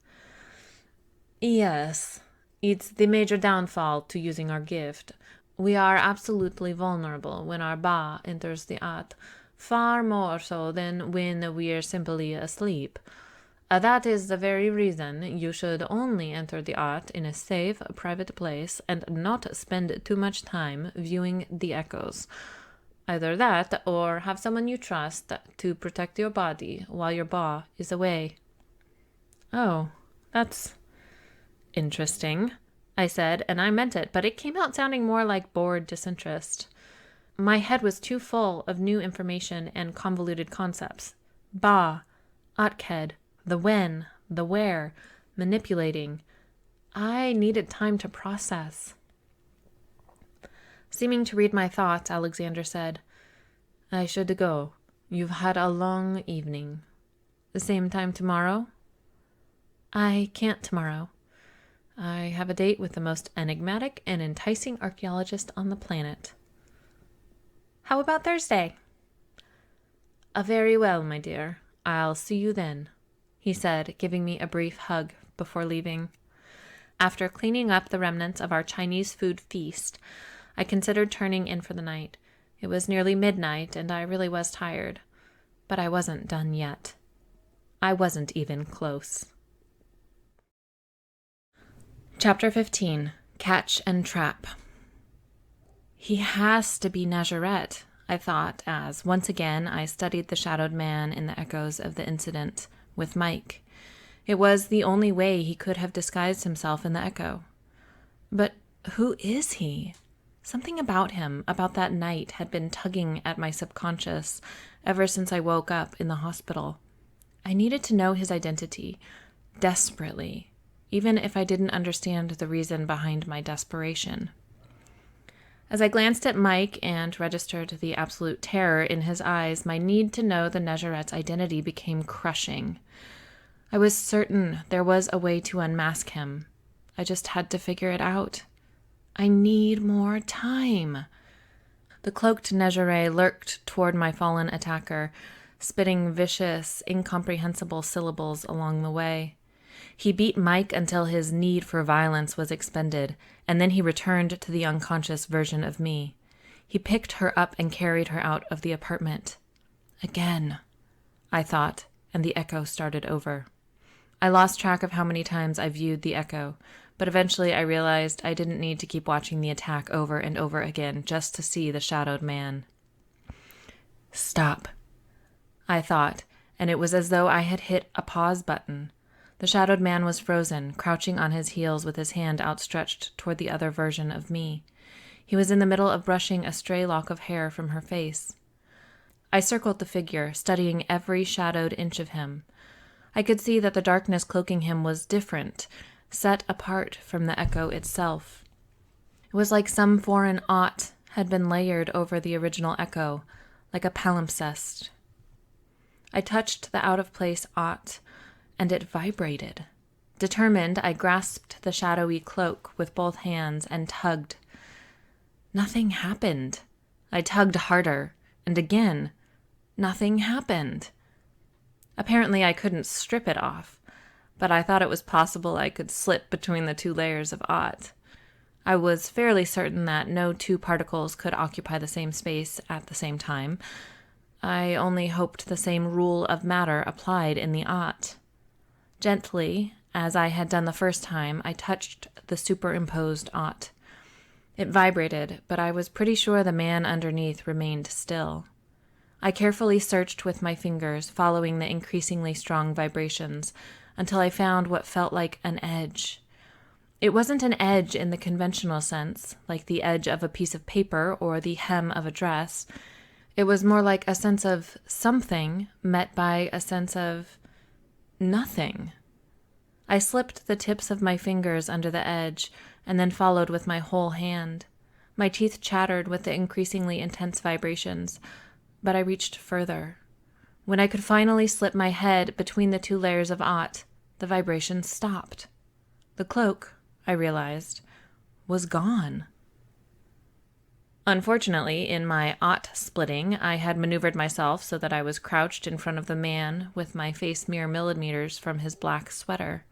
Yes, it's the major downfall to using our gift. We are absolutely vulnerable when our ba enters the ot, far more so than when we are simply asleep. That is the very reason you should only enter the ot in a safe, private place and not spend too much time viewing the echoes. Either that, or have someone you trust to protect your body while your ba is away. Oh, that's interesting, I said, and I meant it, but it came out sounding more like bored disinterest. My head was too full of new information and convoluted concepts. Ba, atked, the when, the where, manipulating. I needed time to process. Seeming to read my thoughts, Alexander said, I should go. You've had a long evening. The same time tomorrow? I can't tomorrow. I have a date with the most enigmatic and enticing archaeologist on the planet. How about Thursday? Very well, my dear. I'll see you then, he said, giving me a brief hug before leaving. After cleaning up the remnants of our Chinese food feast, I considered turning in for the night. It was nearly midnight, and I really was tired. But I wasn't done yet. I wasn't even close. Chapter 15. Catch and Trap. He has to be Negerette, I thought, as once again I studied the shadowed man in the echoes of the incident with Mike. It was the only way he could have disguised himself in the echo. But who is he? Something about him, about that night, had been tugging at my subconscious ever since I woke up in the hospital. I needed to know his identity, desperately, even if I didn't understand the reason behind my desperation. As I glanced at Mike and registered the absolute terror in his eyes, my need to know the Negerette's identity became crushing. I was certain there was a way to unmask him. I just had to figure it out. I need more time. The cloaked Negere lurked toward my fallen attacker, spitting vicious, incomprehensible syllables along the way. He beat Mike until his need for violence was expended, and then he returned to the unconscious version of me. He picked her up and carried her out of the apartment. Again, I thought, and the echo started over. I lost track of how many times I viewed the echo, but eventually I realized I didn't need to keep watching the attack over and over again just to see the shadowed man. Stop, I thought, and it was as though I had hit a pause button. The shadowed man was frozen, crouching on his heels with his hand outstretched toward the other version of me. He was in the middle of brushing a stray lock of hair from her face. I circled the figure, studying every shadowed inch of him. I could see that the darkness cloaking him was different, set apart from the echo itself. It was like some foreign ought had been layered over the original echo, like a palimpsest. I touched the out-of-place ought, and it vibrated. Determined, I grasped the shadowy cloak with both hands and tugged. Nothing happened. I tugged harder, and again. Nothing happened. Apparently, I couldn't strip it off, but I thought it was possible I could slip between the two layers of ought. I was fairly certain that no two particles could occupy the same space at the same time. I only hoped the same rule of matter applied in the ought. Gently, as I had done the first time, I touched the superimposed ought. It vibrated, but I was pretty sure the man underneath remained still. I carefully searched with my fingers, following the increasingly strong vibrations, until I found what felt like an edge. It wasn't an edge in the conventional sense, like the edge of a piece of paper or the hem of a dress. It was more like a sense of something met by a sense of nothing. I slipped the tips of my fingers under the edge and then followed with my whole hand. My teeth chattered with the increasingly intense vibrations, but I reached further. When I could finally slip my head between the two layers of ought, the vibrations stopped. The cloak, I realized, was gone. Unfortunately, in my ought splitting, I had maneuvered myself so that I was crouched in front of the man with my face mere millimeters from his black sweater.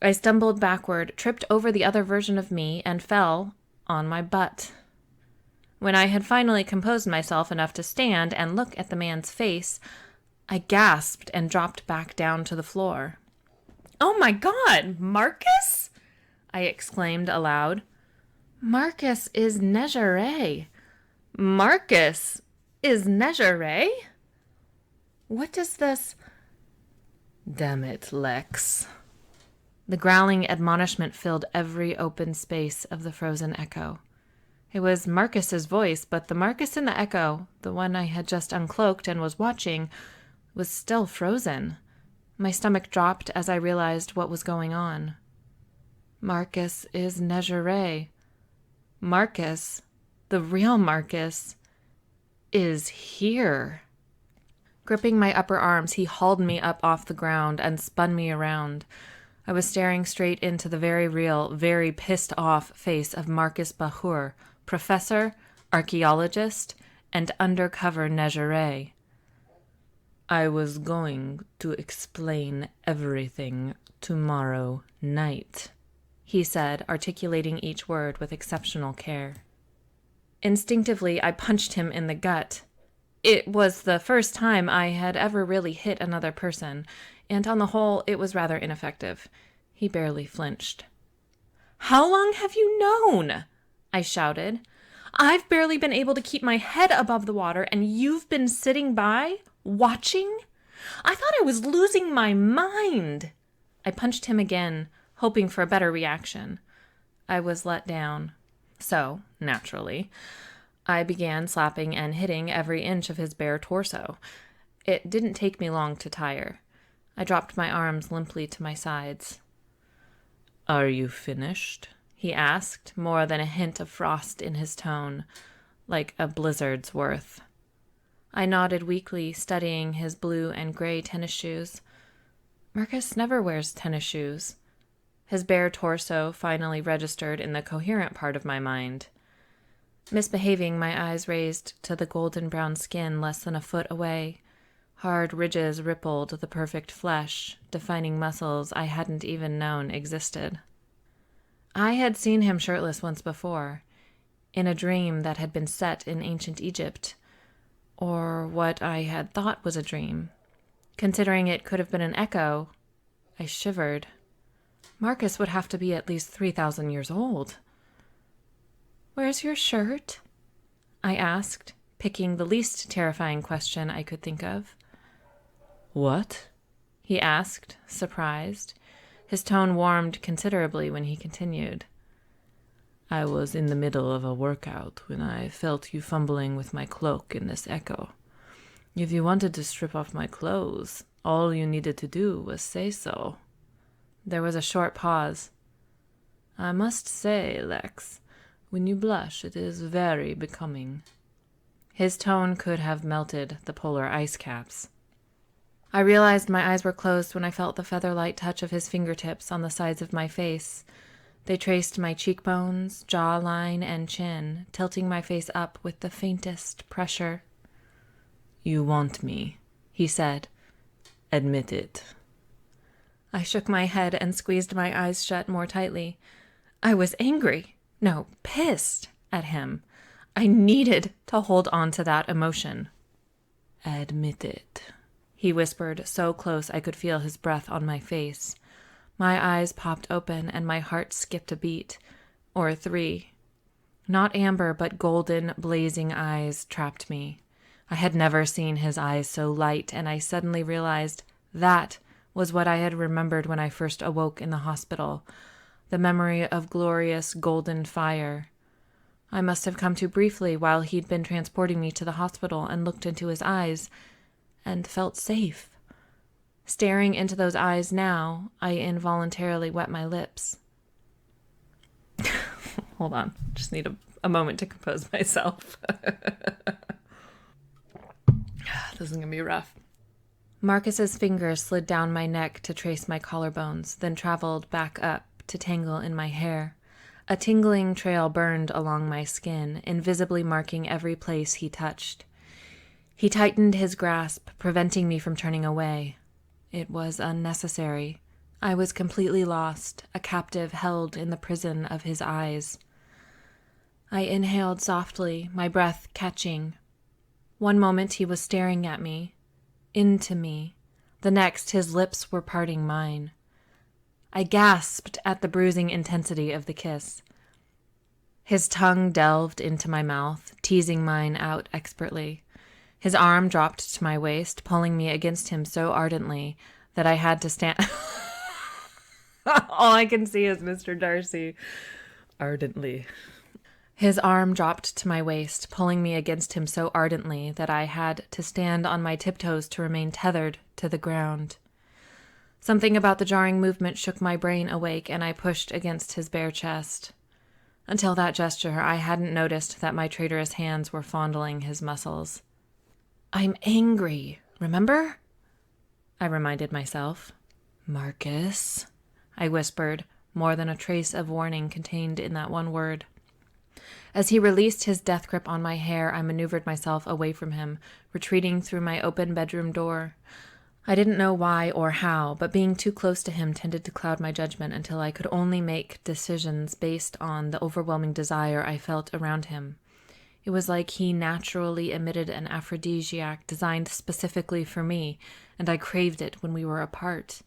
I stumbled backward, tripped over the other version of me, and fell on my butt. When I had finally composed myself enough to stand and look at the man's face, I gasped and dropped back down to the floor. "Oh my God, Marcus!" I exclaimed aloud. "Marcus is Negeray. Marcus is Negeray? What does this—" "Damn it, Lex." The growling admonishment filled every open space of the frozen echo. It was Marcus's voice, but the Marcus in the echo, the one I had just uncloaked and was watching, was still frozen. My stomach dropped as I realized what was going on. Marcus is Negeray. Marcus, the real Marcus, is here. Gripping my upper arms, he hauled me up off the ground and spun me around. I was staring straight into the very real, very pissed-off face of Marcus Bahur, professor, archaeologist, and undercover Negeray. "I was going to explain everything tomorrow night," he said, articulating each word with exceptional care. Instinctively, I punched him in the gut. It was the first time I had ever really hit another person, and on the whole, it was rather ineffective. He barely flinched. "How long have you known?" I shouted. "I've barely been able to keep my head above the water, and you've been sitting by, watching? I thought I was losing my mind." I punched him again, hoping for a better reaction. I was let down. So, naturally, I began slapping and hitting every inch of his bare torso. It didn't take me long to tire. I dropped my arms limply to my sides. "Are you finished?" he asked, more than a hint of frost in his tone, like a blizzard's worth. I nodded weakly, studying his blue and gray tennis shoes. Marcus never wears tennis shoes. His bare torso finally registered in the coherent part of my mind. Misbehaving, my eyes raised to the golden brown skin less than a foot away. Hard ridges rippled the perfect flesh, defining muscles I hadn't even known existed. I had seen him shirtless once before, in a dream that had been set in ancient Egypt, or what I had thought was a dream. Considering it could have been an echo, I shivered. Marcus would have to be at least 3,000 years old. "Where's your shirt?" I asked, picking the least terrifying question I could think of. "What?" he asked, surprised. His tone warmed considerably when he continued. "I was in the middle of a workout when I felt you fumbling with my cloak in this echo. If you wanted to strip off my clothes, all you needed to do was say so. There was a short pause. I must say, Lex, when you blush, it is very becoming. His tone could have melted the polar ice caps. I realized my eyes were closed when I felt the feather-light touch of his fingertips on the sides of my face. They traced my cheekbones, jawline, and chin, tilting my face up with the faintest pressure. You want me, he said. Admit it. I shook my head and squeezed my eyes shut more tightly. I was angry, no, pissed at him. I needed to hold on to that emotion. Admit it, he whispered so close I could feel his breath on my face. My eyes popped open and my heart skipped a beat, or 3. Not amber, but golden, blazing eyes trapped me. I had never seen his eyes so light, and I suddenly realized that was what I had remembered when I first awoke in the hospital, the memory of glorious golden fire. I must have come to briefly while he'd been transporting me to the hospital and looked into his eyes and felt safe. Staring into those eyes now, I involuntarily wet my lips. Hold on, just need a moment to compose myself. This is going to be rough. Marcus's fingers slid down my neck to trace my collarbones, then traveled back up to tangle in my hair. A tingling trail burned along my skin, invisibly marking every place he touched. He tightened his grasp, preventing me from turning away. It was unnecessary. I was completely lost, a captive held in the prison of his eyes. I inhaled softly, my breath catching. One moment he was staring at me, into me. The next, his lips were parting mine. I gasped at the bruising intensity of the kiss. His tongue delved into my mouth, teasing mine out expertly. His arm dropped to my waist, pulling me against him so ardently that I had to stand... All I can see is Mr. Darcy. Ardently. His arm dropped to my waist, pulling me against him so ardently that I had to stand on my tiptoes to remain tethered to the ground. Something about the jarring movement shook my brain awake, and I pushed against his bare chest. Until that gesture, I hadn't noticed that my traitorous hands were fondling his muscles. I'm angry, remember? I reminded myself. Marcus, I whispered, more than a trace of warning contained in that one word. As he released his death grip on my hair, I maneuvered myself away from him, retreating through my open bedroom door. I didn't know why or how, but being too close to him tended to cloud my judgment until I could only make decisions based on the overwhelming desire I felt around him. It was like he naturally emitted an aphrodisiac designed specifically for me, and I craved it when we were apart.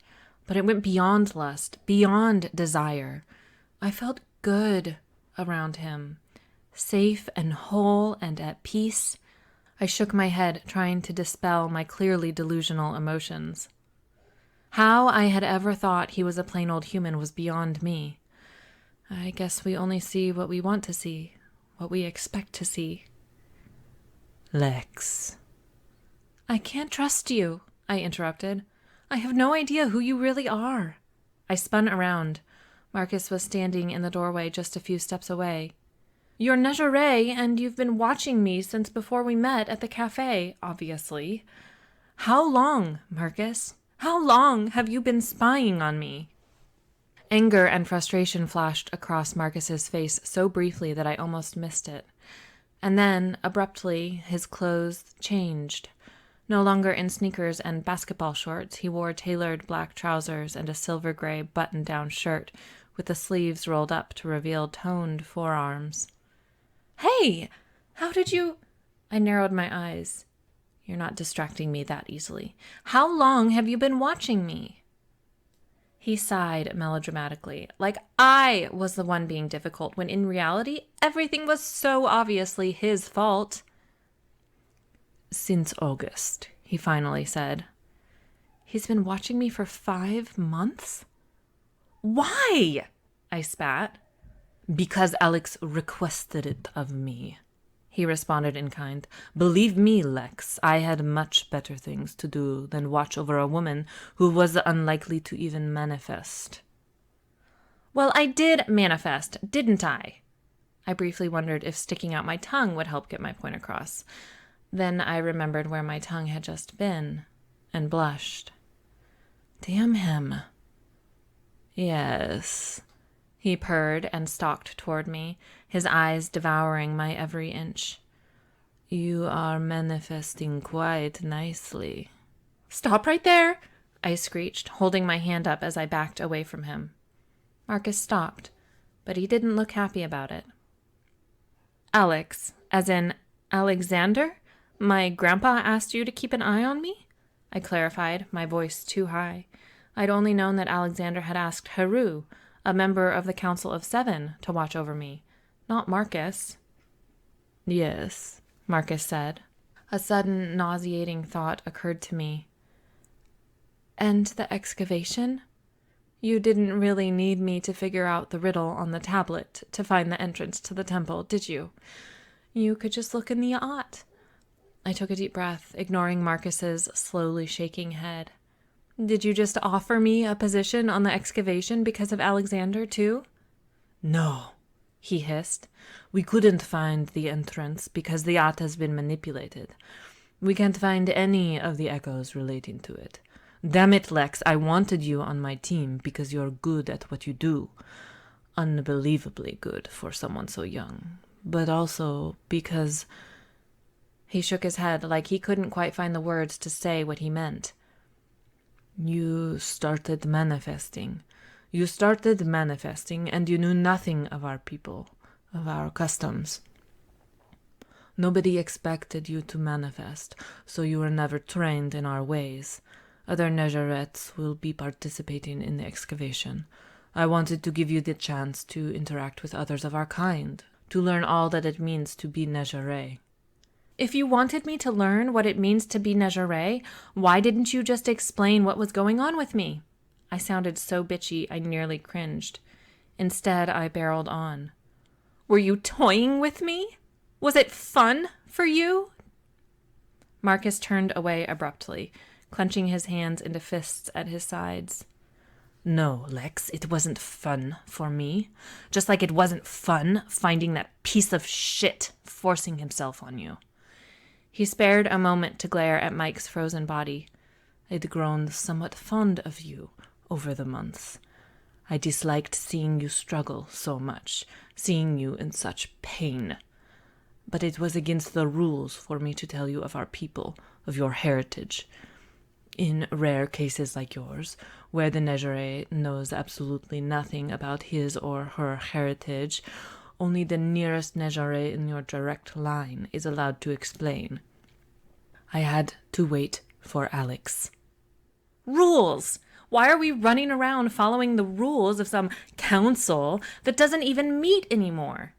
But it went beyond lust, beyond desire. I felt good around him, safe and whole and at peace. I shook my head, trying to dispel my clearly delusional emotions. How I had ever thought he was a plain old human was beyond me. I guess we only see what we want to see, what we expect to see. Lex. I can't trust you, I interrupted. I have no idea who you really are. I spun around. Marcus was standing in the doorway just a few steps away. You're Nejere, and you've been watching me since before we met at the cafe, obviously. How long, Marcus? How long have you been spying on me? Anger and frustration flashed across Marcus's face so briefly that I almost missed it. And then, abruptly, his clothes changed. No longer in sneakers and basketball shorts, he wore tailored black trousers and a silver gray button-down shirt with the sleeves rolled up to reveal toned forearms. Hey! How did you... I narrowed my eyes. You're not distracting me that easily. How long have you been watching me? He sighed melodramatically, like I was the one being difficult, when in reality, everything was so obviously his fault. Since August, he finally said. He's been watching me for 5 months? Why? I spat. Because Alex requested it of me. he responded in kind. Believe me, Lex, I had much better things to do than watch over a woman who was unlikely to even manifest. Well, I did manifest, didn't I? I briefly wondered if sticking out my tongue would help get my point across. Then I remembered where my tongue had just been, and blushed. Damn him. Yes, he purred and stalked toward me, his eyes devouring my every inch. You are manifesting quite nicely. Stop right there, I screeched, holding my hand up as I backed away from him. Marcus stopped, but he didn't look happy about it. Alex, as in Alexander? My grandpa asked you to keep an eye on me? I clarified, my voice too high. I'd only known that Alexander had asked Haru, a member of the Council of Seven, to watch over me, not Marcus. Yes, Marcus said. A sudden nauseating thought occurred to me. And the excavation? You didn't really need me to figure out the riddle on the tablet to find the entrance to the temple, did you? You could just look in the yacht. I took a deep breath, ignoring Marcus's slowly shaking head. Did you just offer me a position on the excavation because of Alexander, too? No, he hissed. We couldn't find the entrance because the yacht has been manipulated. We can't find any of the echoes relating to it. Damn it, Lex, I wanted you on my team because you're good at what you do. Unbelievably good for someone so young. But also because... He shook his head like he couldn't quite find the words to say what he meant. You started manifesting. And you knew nothing of our people, of our customs. Nobody expected you to manifest, so you were never trained in our ways. Other Negerettes will be participating in the excavation. I wanted to give you the chance to interact with others of our kind, to learn all that it means to be Negere. If you wanted me to learn what it means to be Negere, why didn't you just explain what was going on with me? I sounded so bitchy I nearly cringed. Instead, I barreled on. Were you toying with me? Was it fun for you? Marcus turned away abruptly, clenching his hands into fists at his sides. No, Lex, it wasn't fun for me. Just like it wasn't fun finding that piece of shit forcing himself on you. He spared a moment to glare at Mike's frozen body. I'd grown somewhat fond of you over the months. I disliked seeing you struggle so much, seeing you in such pain. But it was against the rules for me to tell you of our people, of your heritage. In rare cases like yours, where the Negere knows absolutely nothing about his or her heritage, only the nearest Negere in your direct line is allowed to explain. I had to wait for Alex. Rules! Why are we running around following the rules of some council that doesn't even meet anymore?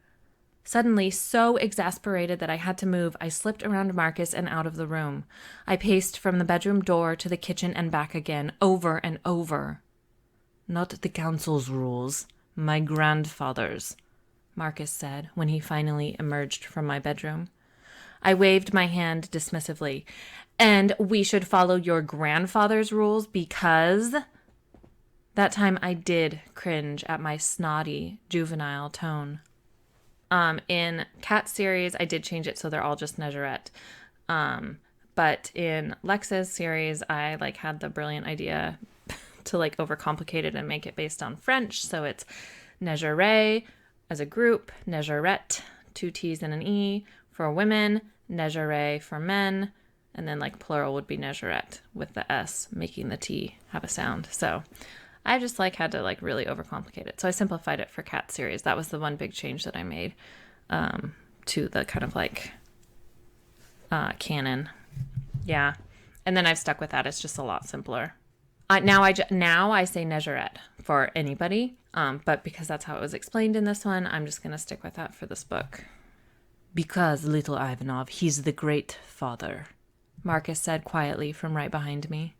Suddenly, so exasperated that I had to move, I slipped around Marcus and out of the room. I paced from the bedroom door to the kitchen and back again, over and over. Not the council's rules, my grandfather's, Marcus said when he finally emerged from my bedroom. I waved my hand dismissively. And we should follow your grandfather's rules because... That time I did cringe at my snotty, juvenile tone. In Cat series, I did change it so they're all just Negerette. But in Lex's series, I had the brilliant idea to overcomplicate it and make it based on French. So it's Negere as a group, Negerette, 2 T's and an E for women, Negere for men, and then plural would be Negerette with the S making the T have a sound. So I just had to really overcomplicate it. So I simplified it for Cat series. That was the one big change that I made to the kind of canon. Yeah. And then I've stuck with that. It's just a lot simpler. Now I say Negerette for anybody. But because that's how it was explained in this one, I'm just going to stick with that for this book. Because, little Ivanov, he's the great father, Marcus said quietly from right behind me.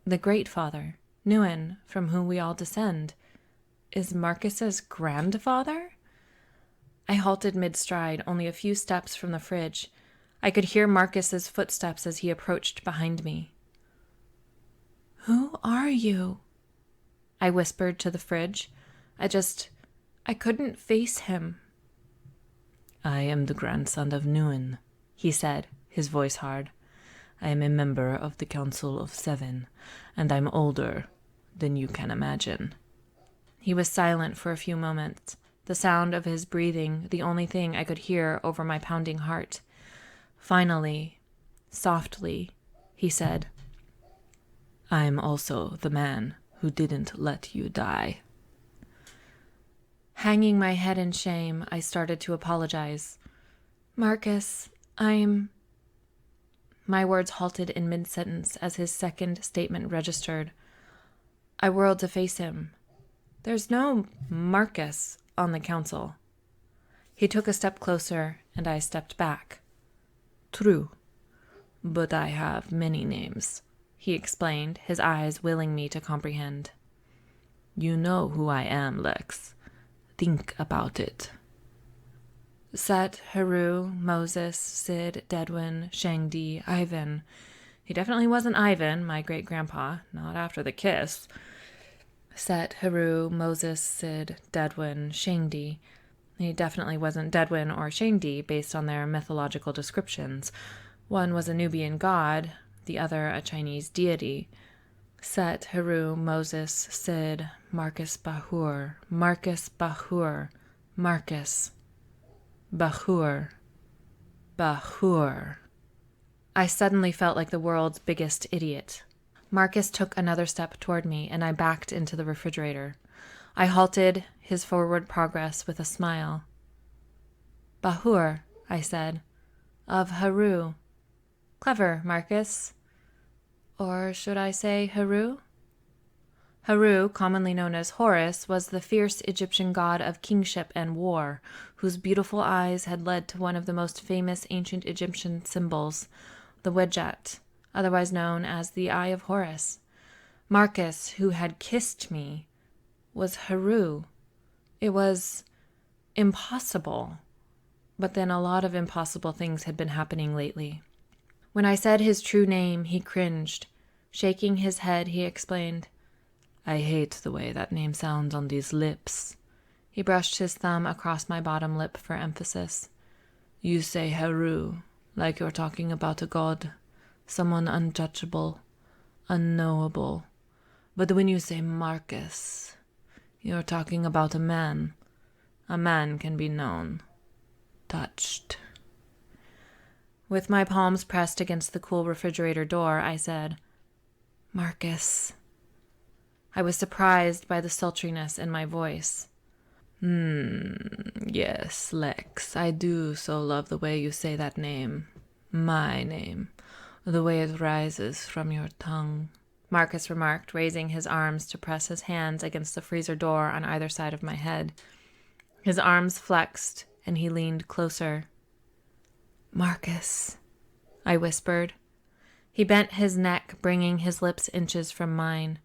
The great father, Nguyen, from whom we all descend, is Marcus's grandfather? I halted mid-stride, only a few steps from the fridge. I could hear Marcus's footsteps as he approached behind me. "Who are you?" I whispered to the fridge. I couldn't face him. "I am the grandson of Nuin," he said, his voice hard. "I am a member of the Council of Seven, and I'm older than you can imagine." He was silent for a few moments, the sound of his breathing the only thing I could hear over my pounding heart. Finally, softly, he said, "I'm also the man who didn't let you die." Hanging my head in shame, I started to apologize. "Marcus, I'm..." My words halted in mid-sentence as his second statement registered. I whirled to face him. "There's no Marcus on the council." He took a step closer, and I stepped back. "True, but I have many names," he explained, his eyes willing me to comprehend. "You know who I am, Lex. Think about it." Set, Heru, Moses, Sid, Dedwin, Shangdi, Ivan. He definitely wasn't Ivan, my great-grandpa, not after the kiss. Set, Heru, Moses, Sid, Dedwin, Shangdi. He definitely wasn't Dedwin or Shangdi based on their mythological descriptions. One was a Nubian god, the other a Chinese deity. Set, Heru, Moses, Sid, Marcus Bahur, Marcus Bahur, Marcus Bahur, Bahur. I suddenly felt like the world's biggest idiot. Marcus took another step toward me, and I backed into the refrigerator. I halted his forward progress with a smile. "Bahur," I said, "of Heru. Clever, Marcus. Or should I say Heru?" Heru, commonly known as Horus, was the fierce Egyptian god of kingship and war, whose beautiful eyes had led to one of the most famous ancient Egyptian symbols, the wedget, otherwise known as the Eye of Horus. Marcus, who had kissed me, was Heru. It was impossible. But then a lot of impossible things had been happening lately. When I said his true name, he cringed. Shaking his head, he explained, "I hate the way that name sounds on these lips." He brushed his thumb across my bottom lip for emphasis. "You say Heru, like you're talking about a god, someone untouchable, unknowable. But when you say Marcus, you're talking about a man. A man can be known, touched." With my palms pressed against the cool refrigerator door, I said, "Marcus." I was surprised by the sultriness in my voice. Yes, Lex, I do so love the way you say that name. My name. The way it rises from your tongue," Marcus remarked, raising his arms to press his hands against the freezer door on either side of my head. His arms flexed, and he leaned closer. "Marcus," I whispered. He bent his neck, bringing his lips inches from mine.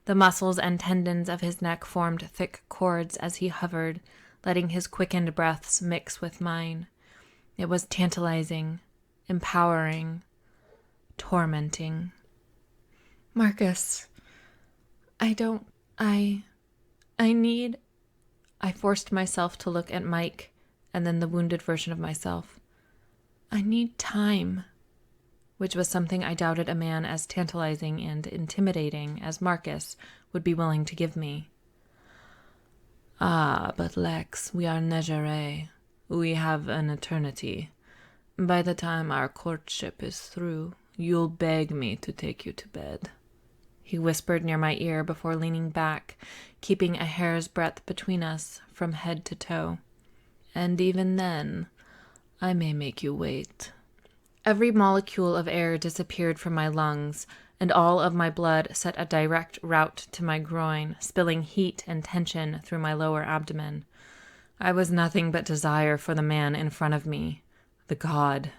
The muscles and tendons of his neck formed thick cords as he hovered, letting his quickened breaths mix with mine. It was tantalizing, empowering, tormenting. "Marcus, I need..." I forced myself to look at Mike and then the wounded version of myself. "I need time," which was something I doubted a man as tantalizing and intimidating as Marcus would be willing to give me. "Ah, but Lex, we are Negerais. We have an eternity. By the time our courtship is through, you'll beg me to take you to bed," he whispered near my ear before leaning back, keeping a hair's breadth between us from head to toe. "And even then, I may make you wait." Every molecule of air disappeared from my lungs, and all of my blood set a direct route to my groin, spilling heat and tension through my lower abdomen. I was nothing but desire for the man in front of me, the god.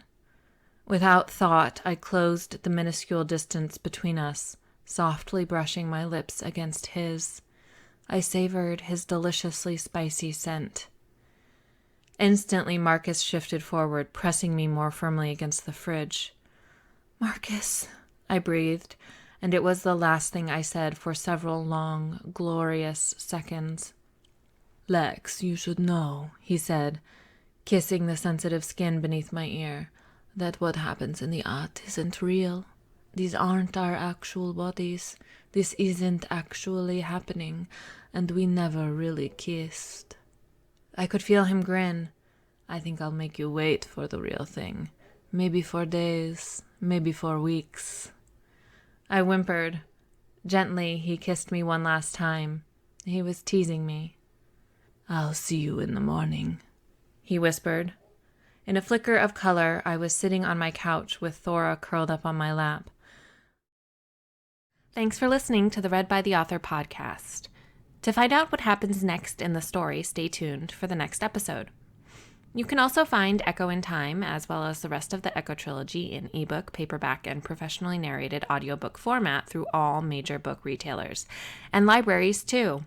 Without thought, I closed the minuscule distance between us, softly brushing my lips against his. I savored his deliciously spicy scent. Instantly, Marcus shifted forward, pressing me more firmly against the fridge. "Marcus," I breathed, and it was the last thing I said for several long, glorious seconds. "Lex, you should know," he said, kissing the sensitive skin beneath my ear, "that what happens in the art isn't real. These aren't our actual bodies. This isn't actually happening, and we never really kissed." I could feel him grin. "I think I'll make you wait for the real thing. Maybe for days, maybe for weeks." I whimpered. Gently, he kissed me one last time. He was teasing me. "I'll see you in the morning," he whispered. In a flicker of color, I was sitting on my couch with Thora curled up on my lap. Thanks for listening to the Read by the Author podcast. To find out what happens next in the story, stay tuned for the next episode. You can also find Echo in Time, as well as the rest of the Echo Trilogy, in ebook, paperback, and professionally narrated audiobook format through all major book retailers, and libraries too.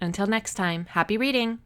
Until next time, happy reading!